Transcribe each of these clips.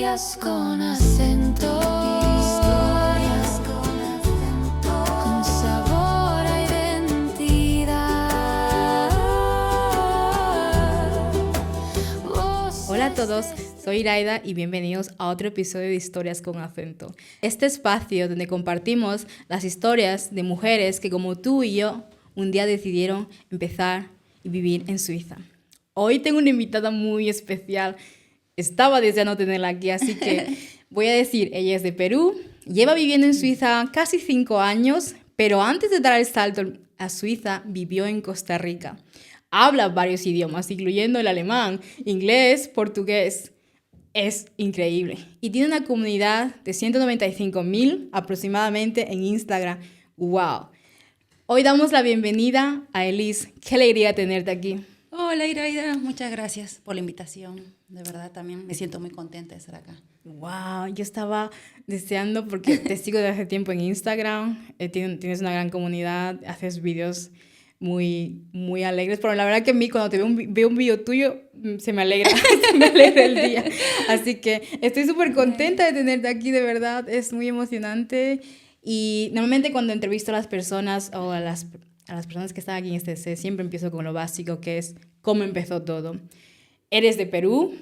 Historias con acento. Historias con acento. Con sabor a identidad. Hola a todos, soy Iraida y bienvenidos a otro episodio de Historias con acento. Este espacio donde compartimos las historias de mujeres que como tú y yo un día decidieron empezar y vivir en Suiza. Hoy tengo una invitada muy especial. Estaba deseando tenerla aquí, así que voy a decir, ella es de Perú, lleva viviendo en Suiza casi 5 años, pero antes de dar el salto a Suiza vivió en Costa Rica. Habla varios idiomas, incluyendo el alemán, inglés, portugués. Es increíble. Y tiene una comunidad de 195,000 aproximadamente en Instagram. ¡Wow! Hoy damos la bienvenida a Elise. Qué alegría tenerte aquí. Hola Iraida, muchas gracias por la invitación. De verdad también me siento muy contenta de estar acá. ¡Wow! Yo estaba deseando porque te sigo desde hace tiempo en Instagram. Tienes una gran comunidad, haces vídeos muy, muy alegres. Pero la verdad que a mí cuando veo un video tuyo se me alegra el día. Así que estoy súper contenta de tenerte aquí, de verdad. Es muy emocionante. Y normalmente cuando entrevisto a las personas o a las personas que están aquí en este set, siempre empiezo con lo básico, que es cómo empezó todo. Eres de Perú,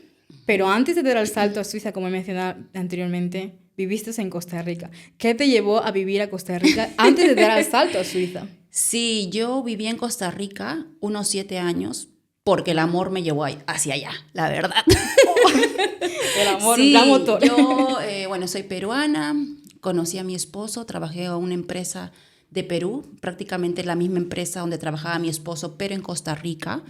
pero antes de dar el salto a Suiza, como he mencionado anteriormente, viviste en Costa Rica. ¿Qué te llevó a vivir a Costa Rica antes de dar el salto a Suiza? Sí, yo viví en Costa Rica unos 7 años porque el amor me llevó hacia allá, la verdad. El amor, sí, gran motor. Yo, soy peruana, conocí a mi esposo, trabajé en una empresa de Perú, prácticamente la misma empresa donde trabajaba mi esposo, pero en Costa Rica.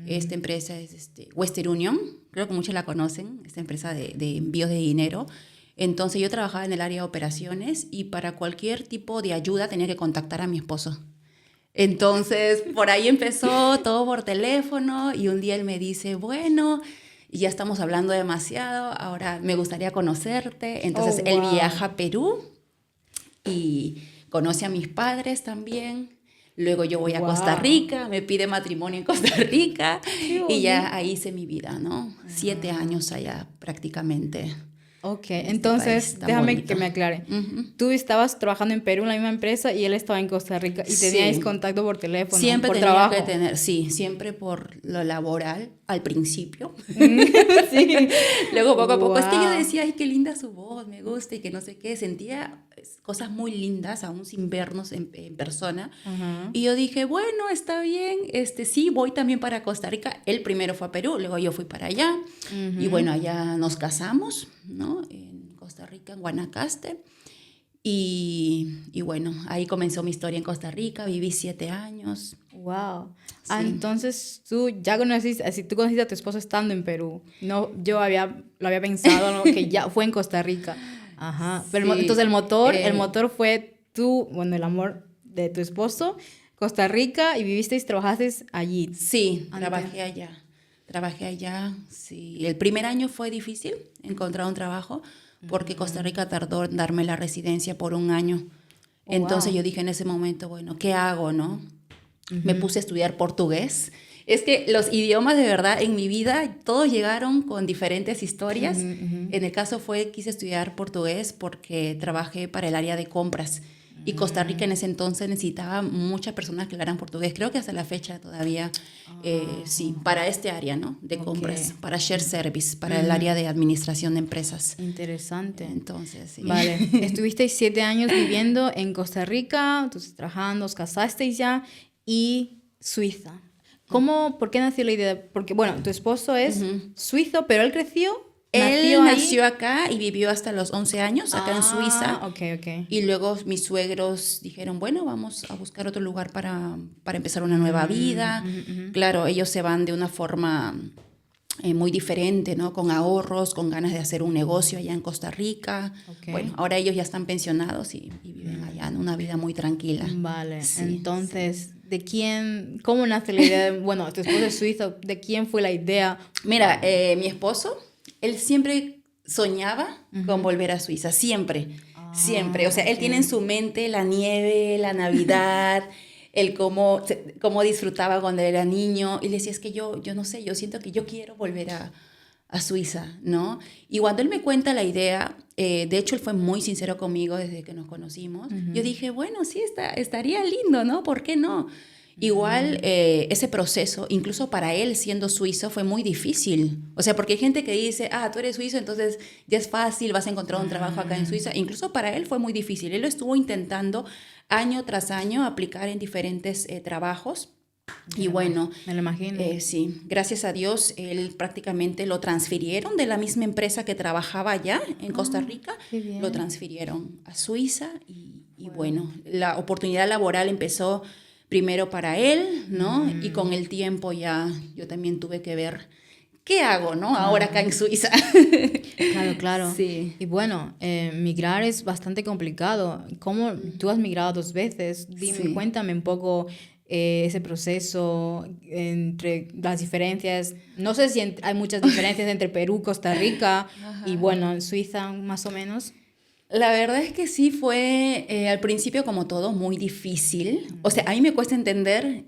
Esta empresa es Western Union, creo que muchos la conocen, esta empresa de envíos de dinero. Entonces yo trabajaba en el área de operaciones y para cualquier tipo de ayuda tenía que contactar a mi esposo. Entonces por ahí empezó todo por teléfono y un día él me dice, bueno, ya estamos hablando demasiado, ahora me gustaría conocerte. Entonces él viaja a Perú y conoce a mis padres también. Luego yo voy a Costa Rica, me pide matrimonio en Costa Rica y ya ahí hice mi vida, ¿no? 7 años allá prácticamente. Ok, entonces déjame bonito. que me aclare. Uh-huh. Tú estabas trabajando en Perú en la misma empresa y él estaba en Costa Rica y teníais contacto por teléfono, siempre por tenía trabajo. que tener, sí, siempre por lo laboral al principio. Sí. Luego poco a poco, es que yo decía, ay, qué linda su voz, me gusta y que no sé qué, sentía cosas muy lindas aún sin vernos en persona. Uh-huh. Y yo dije, bueno, está bien, sí, voy también para Costa Rica. Él primero fue a Perú, luego yo fui para allá. Uh-huh. Y bueno, allá nos casamos, ¿no? En Costa Rica, en Guanacaste. Y bueno, ahí comenzó mi historia en Costa Rica, viví 7 años. Wow. Sí. Entonces tú ya conociste, así tú conociste a tu esposo estando en Perú. No, yo lo había pensado, ¿no? Que ya fue en Costa Rica. Ajá. Pero Sí. Entonces el motor fue tú, bueno, el amor de tu esposo, Costa Rica, y vivisteis, trabajasteis allí. Sí, trabajé allá, sí. El primer año fue difícil encontrar un trabajo porque Costa Rica tardó en darme la residencia por 1 año. Entonces yo dije en ese momento, bueno, ¿qué hago, no? Me puse a estudiar portugués. Es que los idiomas de verdad en mi vida todos llegaron con diferentes historias. En el caso quise estudiar portugués porque trabajé para el área de compras. Y Costa Rica en ese entonces necesitaba muchas personas que hablaran portugués. Creo que hasta la fecha todavía, sí, para este área, ¿no? De compras, para share service, para el área de administración de empresas. Interesante. Entonces, sí. Vale. Estuvisteis 7 años viviendo en Costa Rica, entonces trabajando, os casasteis ya, y Suiza. ¿Por qué nació la idea? Porque, bueno, tu esposo es suizo, pero él nació acá y vivió hasta los 11 años acá en Suiza. Ok. Y luego mis suegros dijeron, bueno, vamos a buscar otro lugar para empezar una nueva vida. Claro, ellos se van de una forma muy diferente, ¿no? Con ahorros, con ganas de hacer un negocio allá en Costa Rica. Bueno, ahora ellos ya están pensionados y viven allá en una vida muy tranquila. Vale, sí, entonces, ¿cómo nace la idea? Bueno, tu esposo es suizo, ¿de quién fue la idea? Mira, mi esposo, él siempre soñaba con volver a Suiza, siempre. O sea, él tiene en su mente la nieve, la Navidad, el cómo disfrutaba cuando era niño. Y le decía, es que yo no sé, yo siento que yo quiero volver a a Suiza, ¿no? Y cuando él me cuenta la idea, de hecho él fue muy sincero conmigo desde que nos conocimos, yo dije, bueno, sí, estaría lindo, ¿no? ¿Por qué no? Igual ese proceso, incluso para él siendo suizo, fue muy difícil. O sea, porque hay gente que dice, tú eres suizo, entonces ya es fácil, vas a encontrar un trabajo acá en Suiza. Incluso para él fue muy difícil. Él lo estuvo intentando año tras año aplicar en diferentes trabajos. Y bueno, me lo imagino. Sí, gracias a Dios, él prácticamente lo transfirieron de la misma empresa que trabajaba allá en Costa Rica, lo transfirieron a Suiza y bueno, la oportunidad laboral empezó primero para él, ¿no? Y con el tiempo ya yo también tuve que ver qué hago, ¿no? Ahora acá en Suiza. Claro. Sí. Y bueno, migrar es bastante complicado. ¿Cómo tú has migrado 2 veces? Dime, Sí. cuéntame un poco ese proceso entre las diferencias. No sé si hay muchas diferencias entre Perú, Costa Rica y bueno, Suiza más o menos. La verdad es que sí fue al principio como todo muy difícil. O sea, a mí me cuesta entender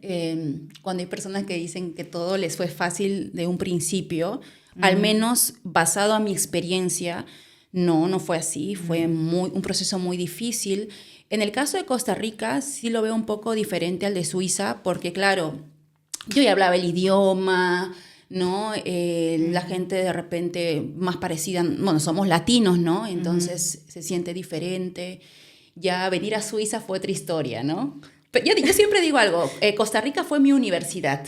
cuando hay personas que dicen que todo les fue fácil de un principio, al menos basado a mi experiencia, no fue así, fue un proceso muy difícil. En el caso de Costa Rica sí lo veo un poco diferente al de Suiza, porque claro, yo ya hablaba el idioma, ¿no? La gente de repente más parecida, bueno, somos latinos, ¿no? Entonces se siente diferente. Ya venir a Suiza fue otra historia, ¿no? Pero yo siempre digo algo, Costa Rica fue mi universidad.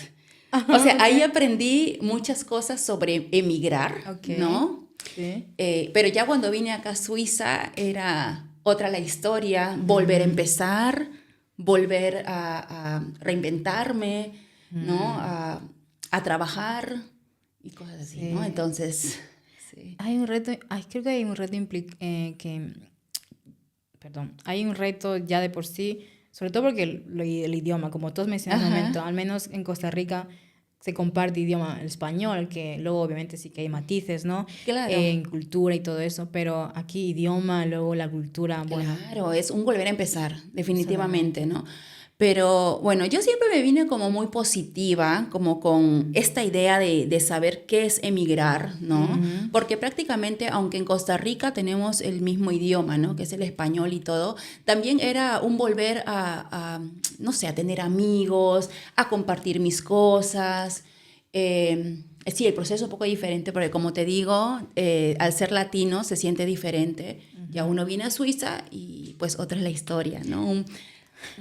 O sea, ahí aprendí muchas cosas sobre emigrar, ¿no? Sí. Pero ya cuando vine acá a Suiza era otra la historia, volver a empezar, volver a reinventarme, ¿no? A trabajar y cosas así, ¿no? Entonces, sí. Hay un reto, creo que hay un reto hay un reto ya de por sí, sobre todo porque el idioma, como todos mencionaron en un momento, al menos en Costa Rica se comparte idioma el español, que luego obviamente sí que hay matices, ¿no? Claro. En cultura y todo eso, pero aquí idioma, luego la cultura, bueno. Claro, es un volver a empezar, definitivamente, ¿no? Pero bueno, yo siempre me vine como muy positiva, como con esta idea de saber qué es emigrar, ¿no? Porque prácticamente, aunque en Costa Rica tenemos el mismo idioma, ¿no? Que es el español y todo, también era un volver no sé, a tener amigos, a compartir mis cosas. Sí, el proceso es un poco diferente porque, como te digo, al ser latino se siente diferente. Ya uno viene a Suiza y pues otra es la historia, ¿no?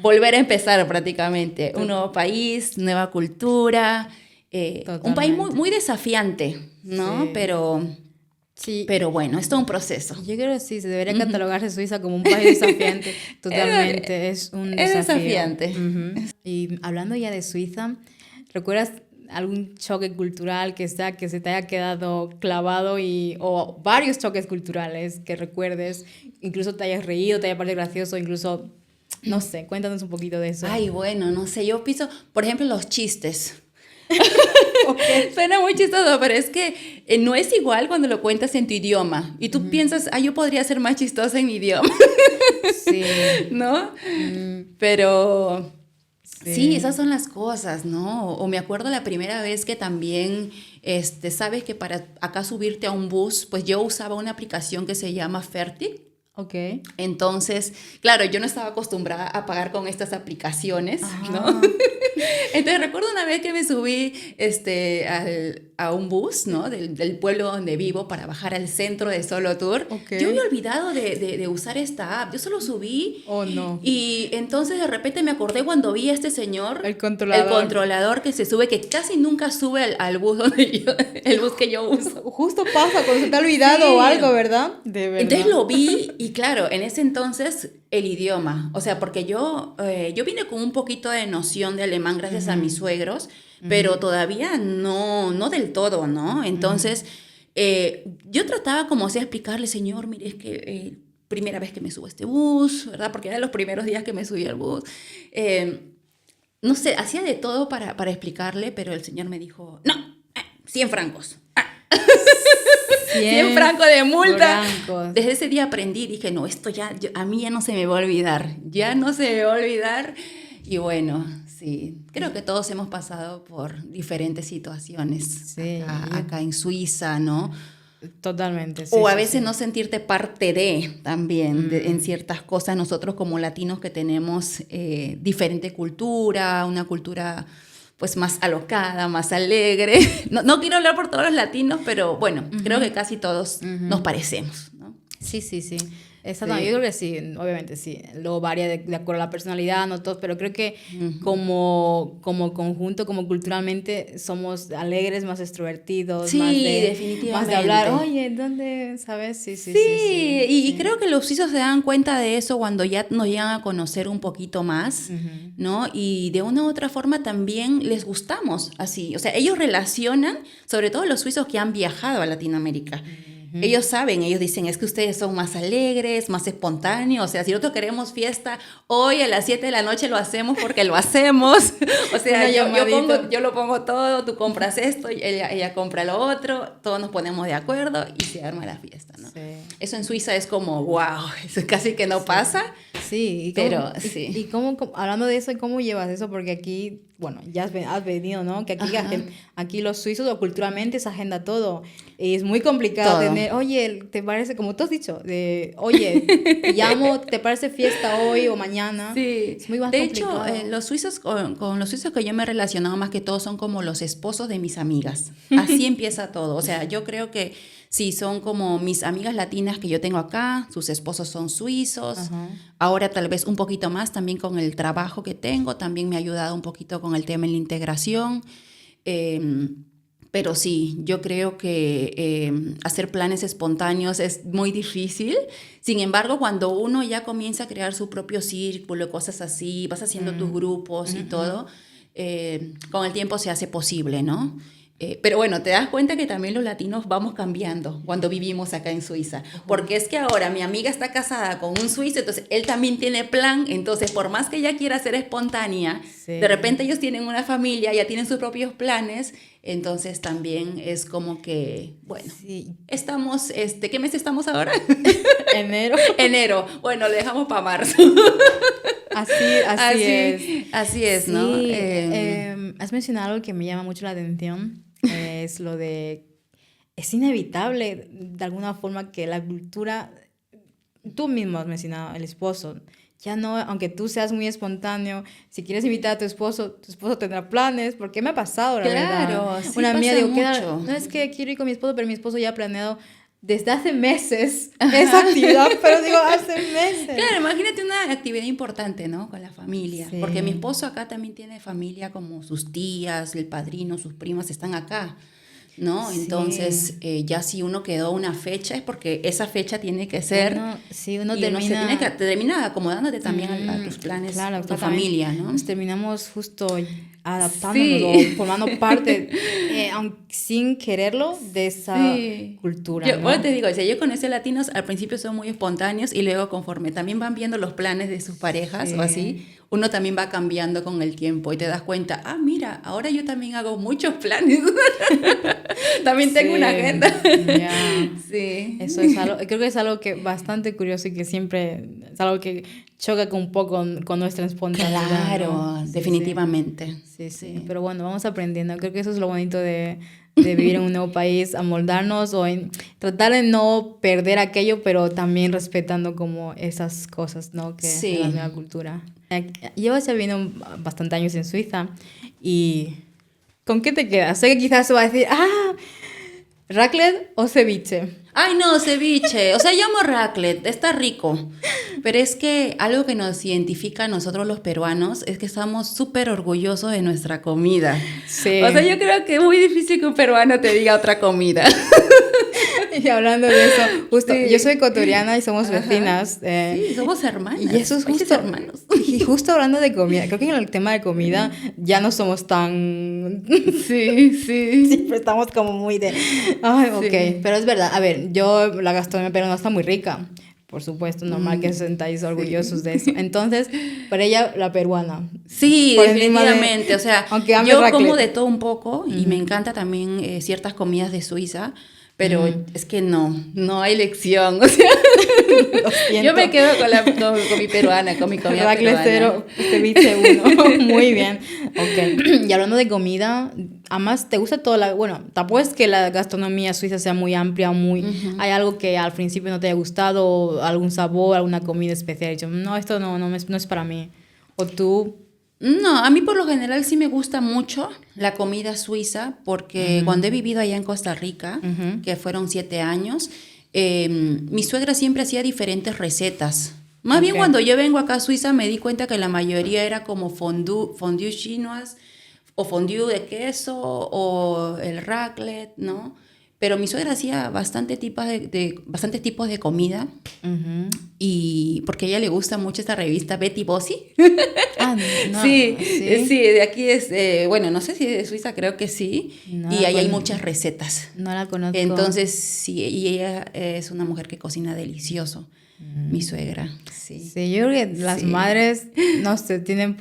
Volver a empezar prácticamente. Un nuevo país, nueva cultura, un país muy, muy desafiante, ¿no? Sí. Pero bueno, es todo un proceso. Yo creo que sí, se debería catalogarse Suiza como un país desafiante. Totalmente, es un desafío. Es desafiante. Y hablando ya de Suiza, ¿recuerdas algún choque cultural que se te haya quedado clavado o varios choques culturales que recuerdes, incluso te hayas reído, te haya parecido gracioso, incluso, no sé, cuéntanos un poquito de eso? Ay, bueno, no sé, yo pienso, por ejemplo, los chistes. Suena muy chistoso, pero es que no es igual cuando lo cuentas en tu idioma y tú piensas, yo podría ser más chistosa en mi idioma. Sí. ¿No? Pero sí, esas son las cosas, ¿no? O me acuerdo la primera vez que también, sabes que para acá subirte a un bus, pues yo usaba una aplicación que se llama Fertig. Ok. Entonces, claro, yo no estaba acostumbrada a pagar con estas aplicaciones, ¿no? Entonces recuerdo una vez que me subí a un bus, ¿no? Del pueblo donde vivo para bajar al centro de Solo Tour. Okay. Yo me he olvidado de usar esta app. Yo solo subí. Oh, no. Y entonces de repente me acordé cuando vi a este señor, El controlador que se sube, que casi nunca sube al bus el bus que yo uso. Justo pasa cuando se te ha olvidado o algo, ¿verdad? De verdad. Entonces lo vi y claro, en ese entonces el idioma, o sea, porque yo vine con un poquito de noción de alemán gracias a mis suegros, pero todavía no del todo, ¿no? Entonces yo trataba como si explicarle, señor, mire, es que primera vez que me subo a este bus, ¿verdad? Porque eran los primeros días que me subí al bus. No sé, hacía de todo para explicarle, pero el señor me dijo, no, 100 francos. 100 francos de multa. Francos. Desde ese día aprendí, dije, no, esto a mí ya no se me va a olvidar, ya no se me va a olvidar. Y bueno, sí. Creo que todos hemos pasado por diferentes situaciones Sí. acá en Suiza, ¿no? Totalmente. Sí, O a sí, veces sí. no sentirte parte de también en ciertas cosas. Nosotros como latinos que tenemos diferente cultura, una cultura pues más alocada, más alegre. No quiero hablar por todos los latinos, pero bueno, creo que casi todos nos parecemos, ¿no? Sí, sí, sí. Exacto, Sí. yo creo que sí, obviamente sí. Luego varía de acuerdo a la personalidad, no todos, pero creo que como conjunto, como culturalmente, somos alegres, más extrovertidos, Sí, más de definitivamente. hablar, oye, ¿dónde? ¿Sabes? Sí, sí, Sí, sí, sí. y creo que los suizos se dan cuenta de eso cuando ya nos llegan a conocer un poquito más, ¿no? Y de una u otra forma también les gustamos así. O sea, ellos relacionan, sobre todo los suizos que han viajado a Latinoamérica. Ellos saben, ellos dicen, es que ustedes son más alegres, más espontáneos. O sea, si nosotros queremos fiesta, hoy a las 7 de la noche lo hacemos porque lo hacemos. O sea, Una llamadita. yo lo pongo todo, tú compras esto, y ella compra lo otro, todos nos ponemos de acuerdo y se arma la fiesta, ¿no? Sí. Eso en Suiza es como, wow, eso casi que no pasa. Sí, y Pero, y- sí. y hablando de eso, ¿cómo llevas eso? Porque aquí, bueno, ya has venido, ¿no? Que aquí, Ajá. aquí los suizos o culturalmente se agenda todo. Y es muy complicado Todo. tener, oye, ¿te parece, como tú has dicho, de, oye, te llamo, ¿te parece fiesta hoy o mañana? Sí, Es muy más de complicado. hecho, los suizos, con los suizos que yo me he relacionado más que todo son como los esposos de mis amigas. Así empieza todo. O sea, yo creo que sí, son como mis amigas latinas que yo tengo acá, sus esposos son suizos. Ajá. Ahora tal vez un poquito más también con el trabajo que tengo, también me ha ayudado un poquito con el tema de la integración. Pero sí, yo creo que hacer planes espontáneos es muy difícil. Sin embargo, cuando uno ya comienza a crear su propio círculo, cosas así, vas haciendo tus grupos y todo, con el tiempo se hace posible, ¿no? Pero bueno, te das cuenta que también los latinos vamos cambiando cuando vivimos acá en Suiza. Porque es que ahora mi amiga está casada con un suizo, entonces él también tiene plan. Entonces, por más que ella quiera ser espontánea, Sí. de repente ellos tienen una familia, ya tienen sus propios planes. Entonces también es como que, bueno, Sí. estamos, ¿qué mes estamos ahora? Enero. Enero. Bueno, le dejamos para marzo. Así es. Así es, Sí, ¿no? has mencionado algo que me llama mucho la atención, es lo de, es inevitable de alguna forma que la cultura, tú mismo has mencionado, el esposo, ya no, aunque tú seas muy espontáneo, si quieres invitar a tu esposo tendrá planes, porque me ha pasado, la Claro, verdad. sí Una amiga pasa digo, mucho. no es que quiero ir con mi esposo, pero mi esposo ya ha planeado desde hace meses esa actividad, pero digo, hace meses. Claro, imagínate una actividad importante, ¿no? Con la familia. Sí. Porque mi esposo acá también tiene familia, como sus tías, el padrino, sus primas están acá, ¿no? Sí. Entonces, ya si uno quedó una fecha es porque esa fecha tiene que ser. Uno Y uno te termina acomodándote también a tus planes, claro, a tu exactamente. familia, ¿no? Nos terminamos justo adaptándonos Sí. o formando parte, aunque sin quererlo, de esa Sí. cultura. Yo, ¿no? bueno, te digo, o sea, yo conocí a latinos, al principio son muy espontáneos y luego conforme también van viendo los planes de sus parejas Sí. o así, uno también va cambiando con el tiempo y te das cuenta, mira, ahora yo también hago muchos planes. También tengo Sí, una agenda. ya. Sí. Eso es algo, creo que es algo que bastante curioso y que siempre es algo que choca un poco con nuestra espontaneidad. Claro, ¿no? Sí, definitivamente. sí, sí. Pero bueno, vamos aprendiendo. Creo que eso es lo bonito de vivir en un nuevo país, amoldarnos o en tratar de no perder aquello, pero también respetando como esas cosas, ¿no? Que Sí. de la nueva cultura. Llevas ya viviendo bastante años en Suiza y ¿con qué te quedas? Sé que quizás se va a decir, raclette o ceviche. Ay, no, ceviche. O sea, yo amo raclette, está rico. Pero es que algo que nos identifica a nosotros los peruanos es que estamos súper orgullosos de nuestra comida. Sí. O sea, yo creo que es muy difícil que un peruano te diga otra comida. Y hablando de eso, justo, Sí. yo soy ecuatoriana y somos Ajá. vecinas. Sí, somos hermanas. Y eso es países justo, hermanos. y justo hablando de comida, creo que en el tema de comida ya no somos tan... Sí, sí. Siempre estamos como muy de... Ay, ok, Sí. pero es verdad, a ver, la gastronomía peruana está muy rica, por supuesto, normal que se sentáis orgullosos de eso. Entonces, para ella, la peruana. Sí, Por encima de- definitivamente. O sea, aunque ame yo raclette. como de todo un poco y me encanta también ciertas comidas de Suiza, Pero es que no hay elección. O sea, Lo siento. yo me quedo con mi peruana, con mi comida Racle peruana. 0, ceviche 1. Muy bien. Ok. Y hablando de comida, además, ¿te gusta toda la...? Bueno, tampoco es que la gastronomía suiza sea muy amplia, ¿Hay algo que al principio no te haya gustado? ¿Algún sabor, alguna comida especial? Y yo, no, esto no es para mí. ¿O tú...? No, a mí por lo general sí me gusta mucho la comida suiza porque cuando he vivido allá en Costa Rica, que fueron 7 años, mi suegra siempre hacía diferentes recetas. Más bien cuando yo vengo acá a Suiza me di cuenta que la mayoría era como fondue chinois o fondue de queso o el raclette, ¿no? Pero mi suegra hacía bastantes tipos de comida y porque a ella le gusta mucho esta revista Betty Bossi. Ah, no. Sí, de aquí es, bueno, no sé si es de Suiza, creo que sí, No y la ahí hay conozco. muchas recetas. No la conozco. Entonces, sí, y ella es una mujer que cocina delicioso, mi suegra, sí. Sí, yo creo que las Sí. madres, no sé, tienen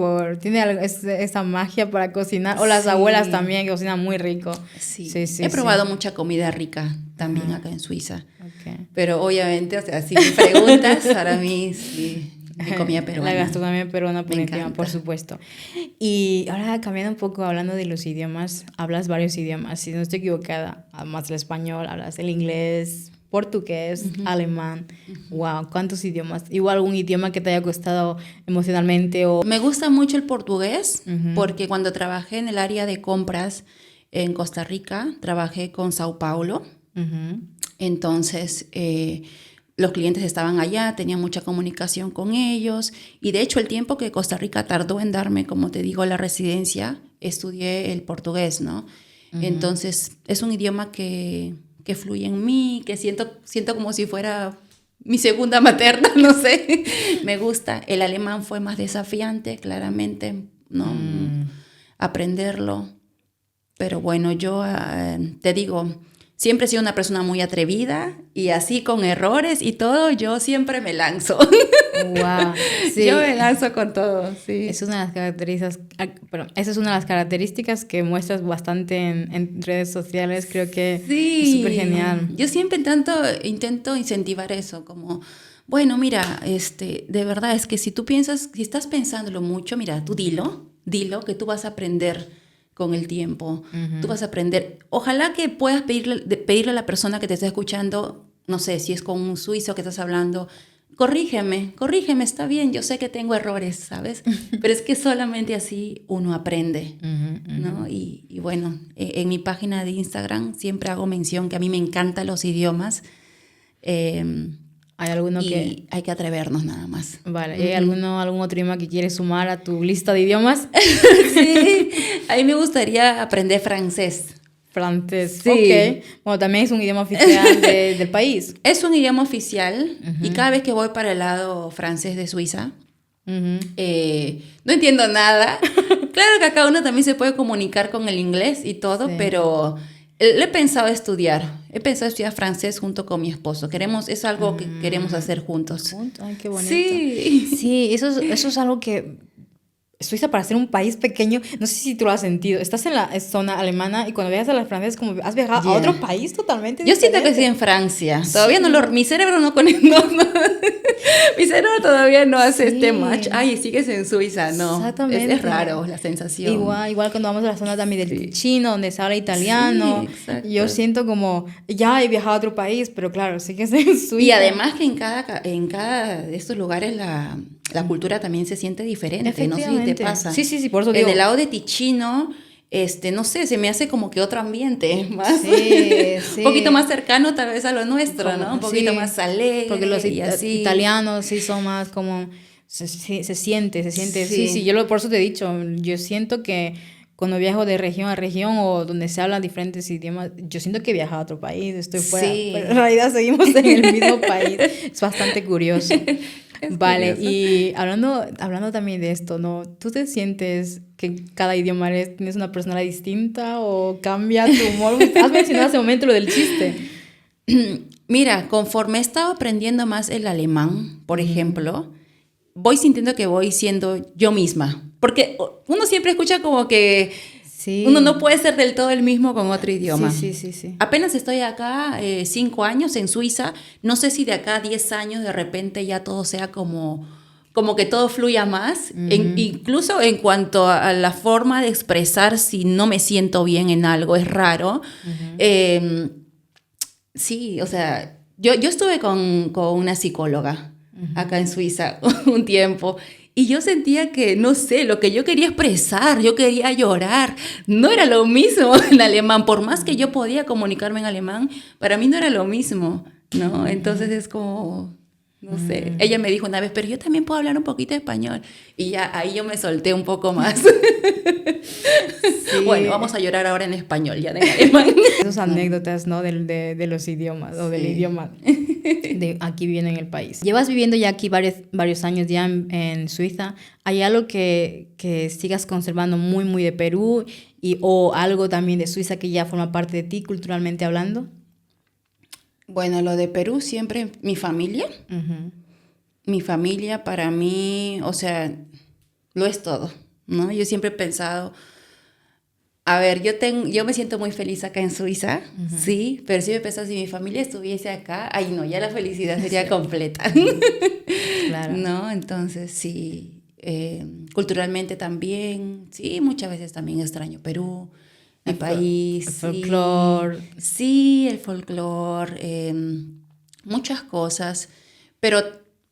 esa magia para cocinar. O las Sí. abuelas también, que cocinan muy rico. Sí. Sí, sí, He sí. probado mucha comida rica también acá en Suiza, Ok. pero obviamente, o sea, si me preguntas, para mí sí, mi comida peruana. La gastronomía peruana por Me encima, encanta. por supuesto. Y ahora cambiando un poco, hablando de los idiomas, hablas varios idiomas, si no estoy equivocada, además del español, hablas el inglés, portugués, alemán. Wow, ¿cuántos idiomas? Igual algún idioma que te haya costado emocionalmente o... Me gusta mucho el portugués porque cuando trabajé en el área de compras en Costa Rica, trabajé con Sao Paulo. Ujú. Entonces, los clientes estaban allá, tenía mucha comunicación con ellos y de hecho el tiempo que Costa Rica tardó en darme, como te digo, la residencia, estudié el portugués, ¿no? Entonces, es un idioma que fluye en mí, que siento como si fuera mi segunda materna, no sé, me gusta. El alemán fue más desafiante, claramente, ¿no? Aprenderlo. Pero bueno, yo te digo, siempre he sido una persona muy atrevida y así con errores y todo, yo siempre me lanzo. Wow, sí. Yo me lanzo con todo, sí. Es una de las características, esa es una de las características que muestras bastante en redes sociales, creo que Sí, es súper genial. Yo siempre intento incentivar eso, como, bueno, mira, de verdad es que si estás pensándolo mucho, mira, tú dilo que tú vas a aprender con el tiempo, tú vas a aprender. Ojalá que puedas pedirle a la persona que te está escuchando, no sé, si es con un suizo que estás hablando, corrígeme, está bien, yo sé que tengo errores, ¿sabes? Pero es que solamente así uno aprende, ¿no? Y bueno, en mi página de Instagram siempre hago mención que a mí me encantan los idiomas ¿Hay alguno y que... hay que atrevernos nada más. Vale, ¿hay algún otro idioma que quieres sumar a tu lista de idiomas? Sí, a mí me gustaría aprender francés. Francés, Sí. ok. Bueno, también es un idioma oficial del país. Es un idioma oficial y cada vez que voy para el lado francés de Suiza, no entiendo nada. Claro que acá uno también se puede comunicar con el inglés y todo, Sí. pero he pensado estudiar. He pensado estudiar francés junto con mi esposo. Es algo que queremos hacer juntos. Ay, qué bonito. Sí. Sí, eso es algo que... Suiza, para ser un país pequeño, no sé si tú lo has sentido. Estás en la zona alemana y cuando viajas a las francesas, como has viajado a Yeah. otro país totalmente Yo siento que diferente. estoy en Francia. Todavía mi cerebro no conecta. Mi cerebro todavía no hace Sí. este match. Ay, sigues en Suiza, no. Exactamente. Es raro la sensación. Igual cuando vamos a la zona también del Sí. Ticino, donde se habla italiano, Sí, exacto. yo siento como, ya he viajado a otro país, pero claro, sí que es en Suiza. Y además que en cada de estos lugares la cultura también se siente diferente. No sé si te Efectivamente. pasa. Sí, por eso En digo. el lado de Ticino, no sé, se me hace como que otro ambiente más. Sí. Un poquito más cercano tal vez a lo nuestro, Como- ¿no? Un poquito sí, más alegre. Porque los y así. italianos sí son más como... Se siente. Sí. Sí, por eso te he dicho, yo siento que cuando viajo de región a región o donde se hablan diferentes idiomas, yo siento que he viajado a otro país, estoy fuera, Sí. pero en realidad seguimos en el mismo país. Es bastante curioso. Vale, curioso. y hablando también de esto, ¿no? ¿Tú te sientes que cada idioma tienes una personalidad distinta o cambia tu humor? Has mencionado hace un momento lo del chiste. Mira, conforme he estado aprendiendo más el alemán, por ejemplo, voy sintiendo que voy siendo yo misma. Porque uno siempre escucha como que Sí. Uno no puede ser del todo el mismo con otro idioma. Sí. Apenas estoy acá 5 años en Suiza. No sé si de acá a 10 años de repente ya todo sea como que todo fluya más. Incluso en cuanto a la forma de expresar si no me siento bien en algo, es raro. Sí, o sea, yo estuve con una psicóloga acá en Suiza un tiempo y yo sentía que, no sé, lo que yo quería expresar, yo quería llorar, no era lo mismo en alemán. Por más que yo podía comunicarme en alemán, para mí no era lo mismo, ¿no? Entonces es como, no sé, ella me dijo una vez, pero yo también puedo hablar un poquito de español. Y ya ahí yo me solté un poco más. Sí. Bueno, vamos a llorar ahora en español, ya en alemán. Esas anécdotas, ¿no? De los idiomas, o del idioma de aquí viviendo en el país. Llevas viviendo ya aquí varios años ya en Suiza. ¿Hay algo que sigas conservando muy, muy de Perú o algo también de Suiza que ya forma parte de ti culturalmente hablando? Bueno, lo de Perú siempre mi familia. Mi familia para mí, o sea, lo es todo, ¿no? Yo siempre he pensado, a ver, yo me siento muy feliz acá en Suiza, sí, pero sí me he pensado, si mi familia estuviese acá, ay no, ya la felicidad sería completa. Claro. ¿No? Entonces, sí, culturalmente también, sí, muchas veces también extraño Perú, mi país. El folclore. Sí, el folclore, muchas cosas, pero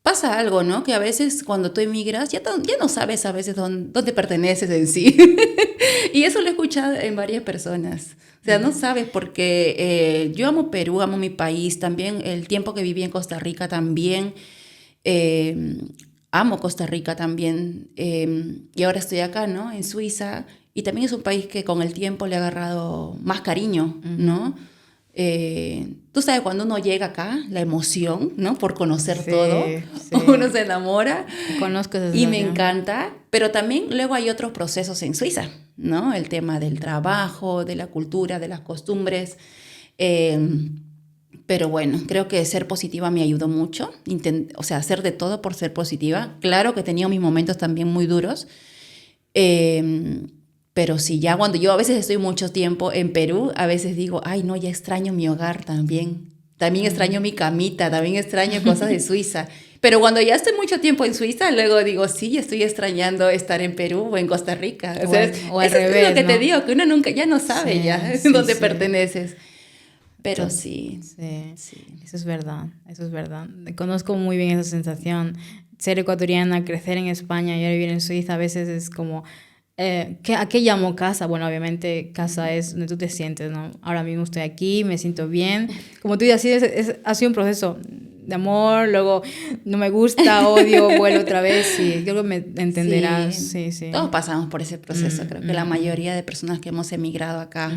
pasa algo, ¿no? Que a veces cuando tú emigras ya no sabes a veces dónde perteneces en sí. Y eso lo he escuchado en varias personas. O sea, no sabes porque yo amo Perú, amo mi país, también el tiempo que viví en Costa Rica también. Amo Costa Rica también. Y ahora estoy acá, ¿no? En Suiza. Y también es un país que con el tiempo le ha agarrado más cariño, ¿no? Tú sabes, cuando uno llega acá, la emoción, ¿no? Por conocer todo, uno se enamora. Conozco esa Y me sensación. encanta, pero también luego hay otros procesos en Suiza, ¿no? El tema del trabajo, de la cultura, de las costumbres. Pero bueno, creo que ser positiva me ayudó mucho. O sea, hacer de todo por ser positiva. Claro que he tenido mis momentos también muy duros. Pero sí, ya cuando yo a veces estoy mucho tiempo en Perú, a veces digo, ay, no, ya extraño mi hogar también. También extraño mi camita, también extraño cosas de Suiza. Pero cuando ya estoy mucho tiempo en Suiza, luego digo, sí, estoy extrañando estar en Perú o en Costa Rica. O sea, O al eso revés, es lo que ¿no? te digo, que uno nunca, ya no sabe Sí, dónde sí. perteneces. Pero sí. Eso es verdad, eso es verdad. Conozco muy bien esa sensación. Ser ecuatoriana, crecer en España y ahora vivir en Suiza a veces es como... ¿a qué llamo casa? Bueno, obviamente casa es donde tú te sientes, ¿no? Ahora mismo estoy aquí, me siento bien. Como tú dices, ha sido un proceso de amor, luego no me gusta, odio, vuelvo otra vez y creo que me entenderás. Sí. Todos pasamos por ese proceso. Creo que la mayoría de personas que hemos emigrado acá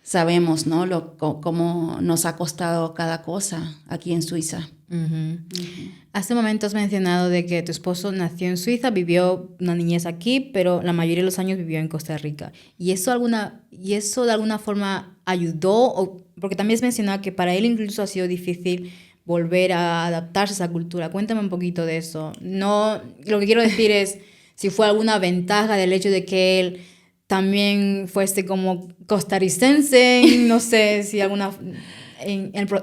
sabemos, ¿no? Cómo nos ha costado cada cosa aquí en Suiza. Hace un momento has mencionado de que tu esposo nació en Suiza, vivió una niñez aquí, pero la mayoría de los años vivió en Costa Rica. ¿Y eso de alguna forma ayudó? Porque también has mencionado que para él incluso ha sido difícil volver a adaptarse a esa cultura. Cuéntame un poquito de eso. No, lo que quiero decir es si fue alguna ventaja del hecho de que él también fuese como costarricense, no sé si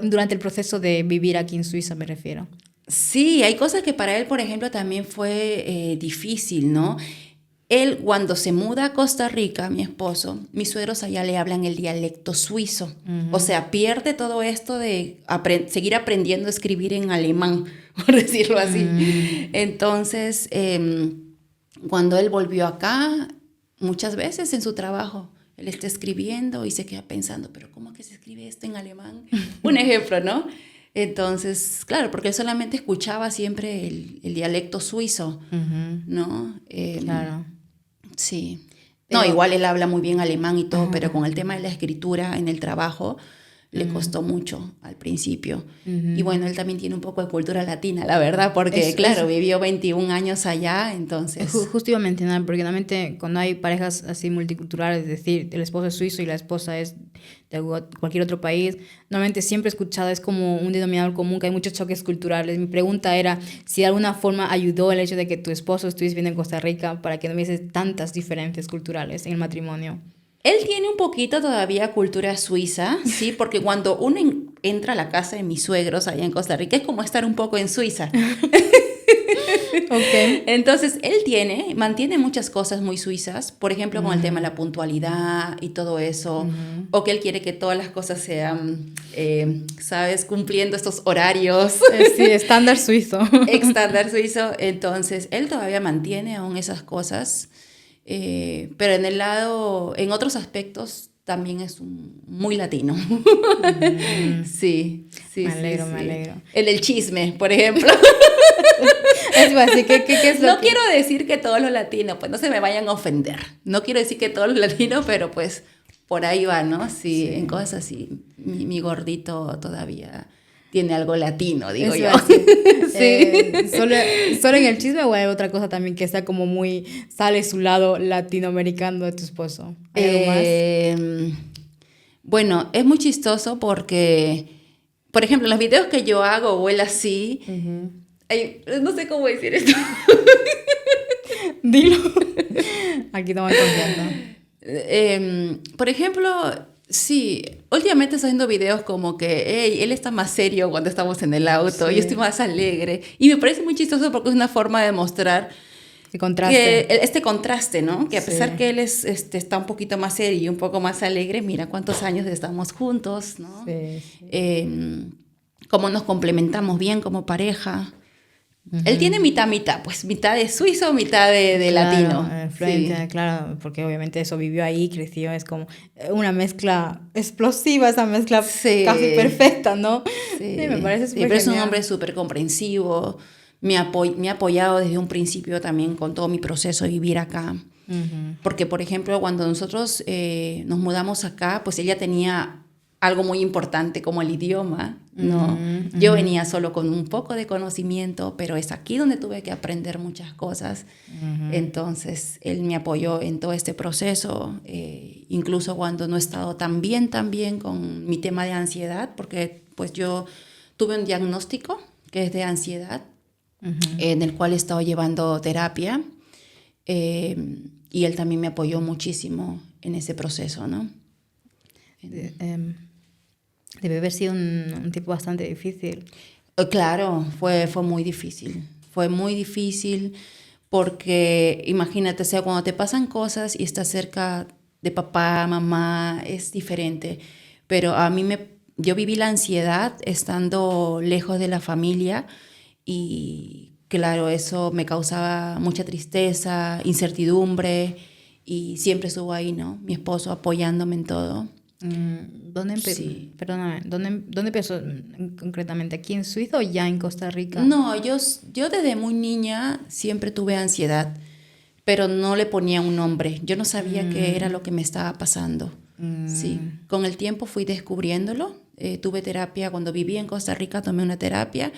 durante el proceso de vivir aquí en Suiza me refiero. Sí, hay cosas que para él, por ejemplo, también fue difícil, ¿no? Él, cuando se muda a Costa Rica, mi esposo, mis suegros allá le hablan el dialecto suizo. O sea, pierde todo esto de seguir aprendiendo a escribir en alemán, por decirlo así. Entonces, cuando él volvió acá, muchas veces en su trabajo, él está escribiendo y se queda pensando, pero ¿cómo es que se escribe esto en alemán? Un ejemplo, ¿no? Entonces, claro, porque él solamente escuchaba siempre el dialecto suizo, ¿no? Claro. Sí. Pero, no, igual él habla muy bien alemán y todo, pero con el tema de la escritura en el trabajo le costó mucho al principio. Y bueno, él también tiene un poco de cultura latina, la verdad, porque vivió 21 años allá, entonces... Justo iba a mencionar, porque normalmente cuando hay parejas así multiculturales, es decir, el esposo es suizo y la esposa es de cualquier otro país, normalmente siempre he escuchado, es como un denominador común, que hay muchos choques culturales. Mi pregunta era si de alguna forma ayudó el hecho de que tu esposo estuviese viviendo en Costa Rica para que no hubiese tantas diferencias culturales en el matrimonio. Él tiene un poquito todavía cultura suiza, sí, porque cuando uno entra a la casa de mis suegros allá en Costa Rica es como estar un poco en Suiza. Ok. Entonces, mantiene muchas cosas muy suizas, por ejemplo, con el tema de la puntualidad y todo eso, o que él quiere que todas las cosas sean, ¿sabes?, cumpliendo estos horarios. Sí, estándar suizo. Estándar suizo. Entonces, él todavía mantiene aún esas cosas, pero en otros aspectos también es muy latino. Sí, sí, Me alegro, sí, me sí. alegro. El chisme, por ejemplo. Así que, ¿qué es lo No que...? quiero decir que todos los latinos, pues no se me vayan a ofender. No quiero decir que todos los latinos, pero pues por ahí va, ¿no? Sí, en cosas así. Mi gordito todavía tiene algo latino, digo Eso yo. así. Sí. ¿Solo en el chisme o hay otra cosa también que sea como muy... sale su lado latinoamericano de tu esposo? ¿Hay algo más? Bueno, es muy chistoso porque, por ejemplo, los videos que yo hago o él así, no sé cómo decir esto. Dilo. Aquí toman confianza. Por ejemplo, sí, últimamente estoy haciendo videos como que hey, él está más serio cuando estamos en el auto, Sí. yo estoy más alegre. Y me parece muy chistoso porque es una forma de mostrar El contraste. que este contraste, ¿no? Que a Sí. pesar que él está un poquito más serio y un poco más alegre, mira cuántos años estamos juntos, ¿no? Sí, sí. Cómo nos complementamos bien como pareja. Él tiene mitad, pues mitad de suizo, mitad de Claro, latino. influencia, Sí. claro, porque obviamente eso vivió ahí, creció, es como una mezcla explosiva, esa mezcla Sí. casi perfecta, ¿no? Sí, Sí, me parece sí, súper pero es un genial. hombre súper comprensivo. Me ha apoyado desde un principio también con todo mi proceso de vivir acá. Porque, por ejemplo, cuando nosotros nos mudamos acá, pues ella tenía algo muy importante como el idioma, ¿no? Yo venía solo con un poco de conocimiento, pero es aquí donde tuve que aprender muchas cosas. Entonces, él me apoyó en todo este proceso, incluso cuando no he estado tan bien con mi tema de ansiedad, porque pues yo tuve un diagnóstico que es de ansiedad, en el cual he estado llevando terapia, y él también me apoyó muchísimo en ese proceso, ¿no? Debe haber sido un tipo bastante difícil. Claro, fue muy difícil. Fue muy difícil porque, imagínate, o sea, cuando te pasan cosas y estás cerca de papá, mamá, es diferente. Pero yo viví la ansiedad estando lejos de la familia y, claro, eso me causaba mucha tristeza, incertidumbre y siempre estuvo ahí, ¿no? Mi esposo apoyándome en todo. Sí. Perdóname, ¿dónde empezó concretamente? ¿Aquí en Suiza o ya en Costa Rica? No, yo desde muy niña siempre tuve ansiedad, pero no le ponía un nombre. Yo no sabía qué era lo que me estaba pasando. Sí, con el tiempo fui descubriéndolo. Tuve terapia cuando viví en Costa Rica, tomé una terapia,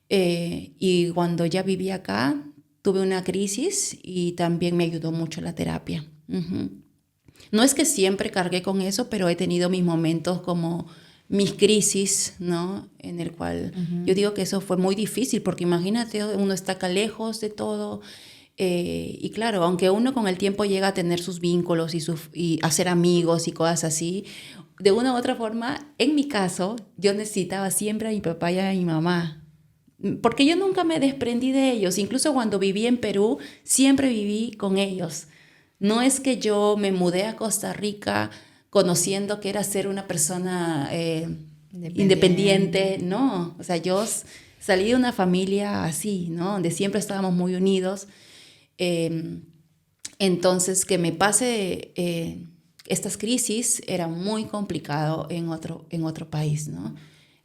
y cuando ya viví acá tuve una crisis y también me ayudó mucho la terapia. No es que siempre cargué con eso, pero he tenido mis momentos como mis crisis, ¿no? En el cual yo digo que eso fue muy difícil, porque imagínate, uno está acá lejos de todo, y claro, aunque uno con el tiempo llega a tener sus vínculos y hacer amigos y cosas así, de una u otra forma, en mi caso, yo necesitaba siempre a mi papá y a mi mamá, porque yo nunca me desprendí de ellos. Incluso cuando viví en Perú, siempre viví con ellos. No es que yo me mudé a Costa Rica conociendo que era ser una persona independiente, no. O sea, yo salí de una familia así, ¿no? Donde siempre estábamos muy unidos. Entonces, que me pase estas crisis era muy complicado en otro país, ¿no?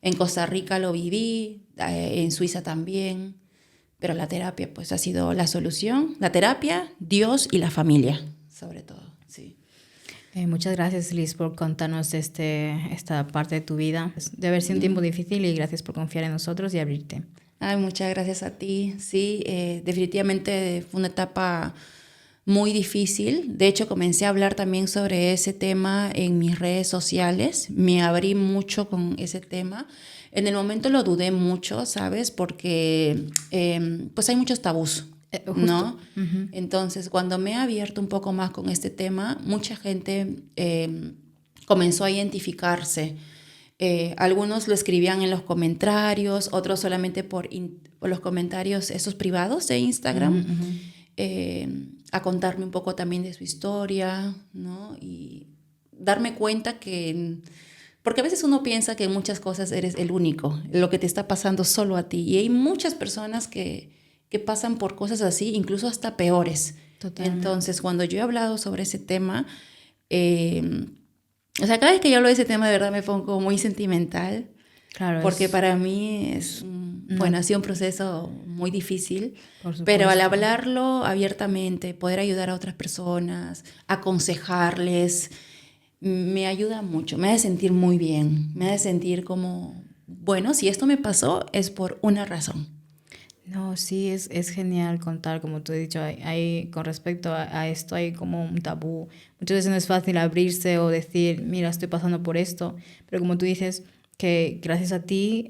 En Costa Rica lo viví, en Suiza también. Pero la terapia, pues, ha sido la solución. La terapia, Dios y la familia, sobre todo, sí. Muchas gracias, Liz, por contarnos esta parte de tu vida. Debe haber sido un tiempo difícil y gracias por confiar en nosotros y abrirte. Ay, muchas gracias a ti. Sí, definitivamente fue una etapa muy difícil. De hecho, comencé a hablar también sobre ese tema en mis redes sociales. Me abrí mucho con ese tema. En el momento lo dudé mucho, ¿sabes? Porque pues hay muchos tabús Justo. ¿no? Entonces, cuando me he abierto un poco más con este tema, mucha gente comenzó a identificarse. Algunos lo escribían en los comentarios, otros solamente por los comentarios esos privados de Instagram, a contarme un poco también de su historia, ¿no? Y darme cuenta que... Porque a veces uno piensa que en muchas cosas eres el único, lo que te está pasando solo a ti. Y hay muchas personas que pasan por cosas así, incluso hasta peores. Totalmente. Entonces, cuando yo he hablado sobre ese tema, o sea, cada vez que yo hablo de ese tema, de verdad me pongo muy sentimental, Claro, porque para mí es, bueno, ha sido un proceso muy difícil, por supuesto. pero al hablarlo abiertamente, poder ayudar a otras personas, aconsejarles, me ayuda mucho, me hace sentir muy bien, me hace sentir como, bueno, si esto me pasó es por una razón. No, sí, es genial contar, como tú has dicho, con respecto a esto hay como un tabú. Muchas veces no es fácil abrirse o decir, mira, estoy pasando por esto, pero como tú dices, que gracias a ti,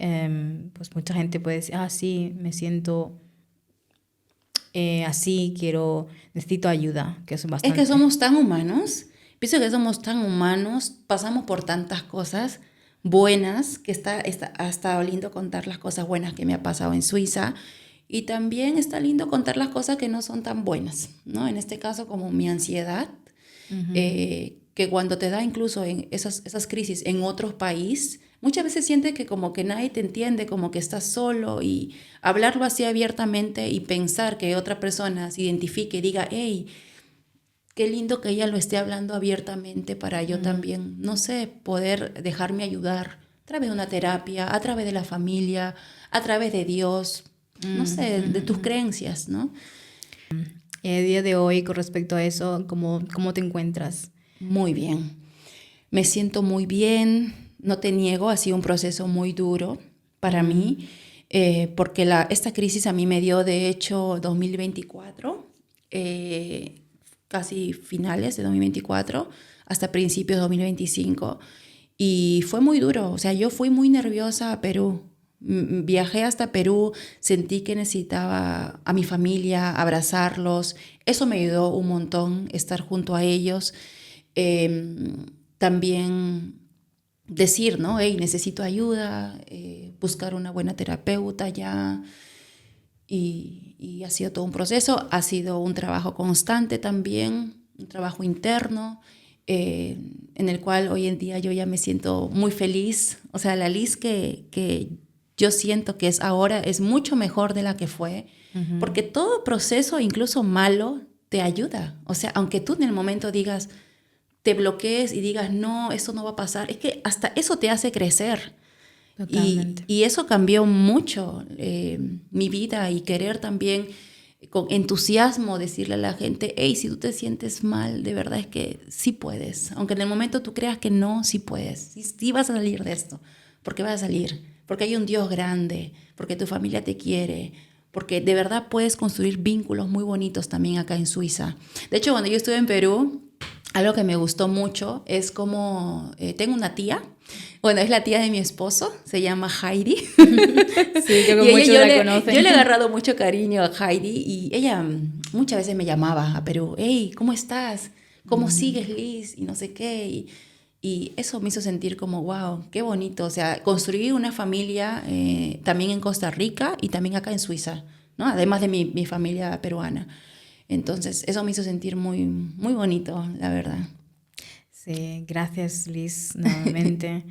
pues mucha gente puede decir, sí, me siento así, necesito ayuda, que eso es Es bastante. que somos tan humanos, pienso que somos tan humanos, pasamos por tantas cosas buenas, que ha estado lindo contar las cosas buenas que me ha pasado en Suiza, y también está lindo contar las cosas que no son tan buenas, ¿no? En este caso, como mi ansiedad, que cuando te da incluso en esas crisis en otro país, muchas veces sientes que como que nadie te entiende, como que estás solo, y hablarlo así abiertamente y pensar que otra persona se identifique y diga, hey, qué lindo que ella lo esté hablando abiertamente para yo también, no sé, poder dejarme ayudar a través de una terapia, a través de la familia, a través de Dios, no sé, de tus creencias, ¿no? El día de hoy, con respecto a eso, ¿cómo te encuentras? Muy bien. Me siento muy bien, no te niego, ha sido un proceso muy duro para mí, porque esta crisis a mí me dio, de hecho, 2024, casi finales de 2024, hasta principios de 2025, y fue muy duro. O sea, yo fui muy nerviosa a Perú. Viajé hasta Perú, sentí que necesitaba a mi familia, abrazarlos. Eso me ayudó un montón, estar junto a ellos. También decir, ¿no? Hey, necesito ayuda, buscar una buena terapeuta ya. Y ha sido todo un proceso, ha sido un trabajo constante también, un trabajo interno, en el cual hoy en día yo ya me siento muy feliz. O sea, la Liz que yo siento que es ahora es mucho mejor de la que fue, porque todo proceso, incluso malo, te ayuda. O sea, aunque tú en el momento digas, te bloquees y digas, no, eso no va a pasar, es que hasta eso te hace crecer. Y eso cambió mucho mi vida, y querer también con entusiasmo decirle a la gente, hey, si tú te sientes mal, de verdad es que sí puedes. Aunque en el momento tú creas que no, sí puedes. Sí vas a salir de esto, porque vas a salir. Porque hay un Dios grande, porque tu familia te quiere, porque de verdad puedes construir vínculos muy bonitos también acá en Suiza. De hecho, cuando yo estuve en Perú, algo que me gustó mucho es como, tengo una tía, bueno, es la tía de mi esposo, se llama Heidi. Sí, yo que muchos la conocen. Yo le he agarrado mucho cariño a Heidi, y ella muchas veces me llamaba a Perú, hey, ¿cómo estás? ¿Cómo sigues, Liz? Y no sé qué, y eso me hizo sentir como, wow, qué bonito. O sea, construir una familia también en Costa Rica y también acá en Suiza, ¿no? Además de mi familia peruana. Entonces, eso me hizo sentir muy, muy bonito, la verdad. Sí, gracias, Liz, nuevamente.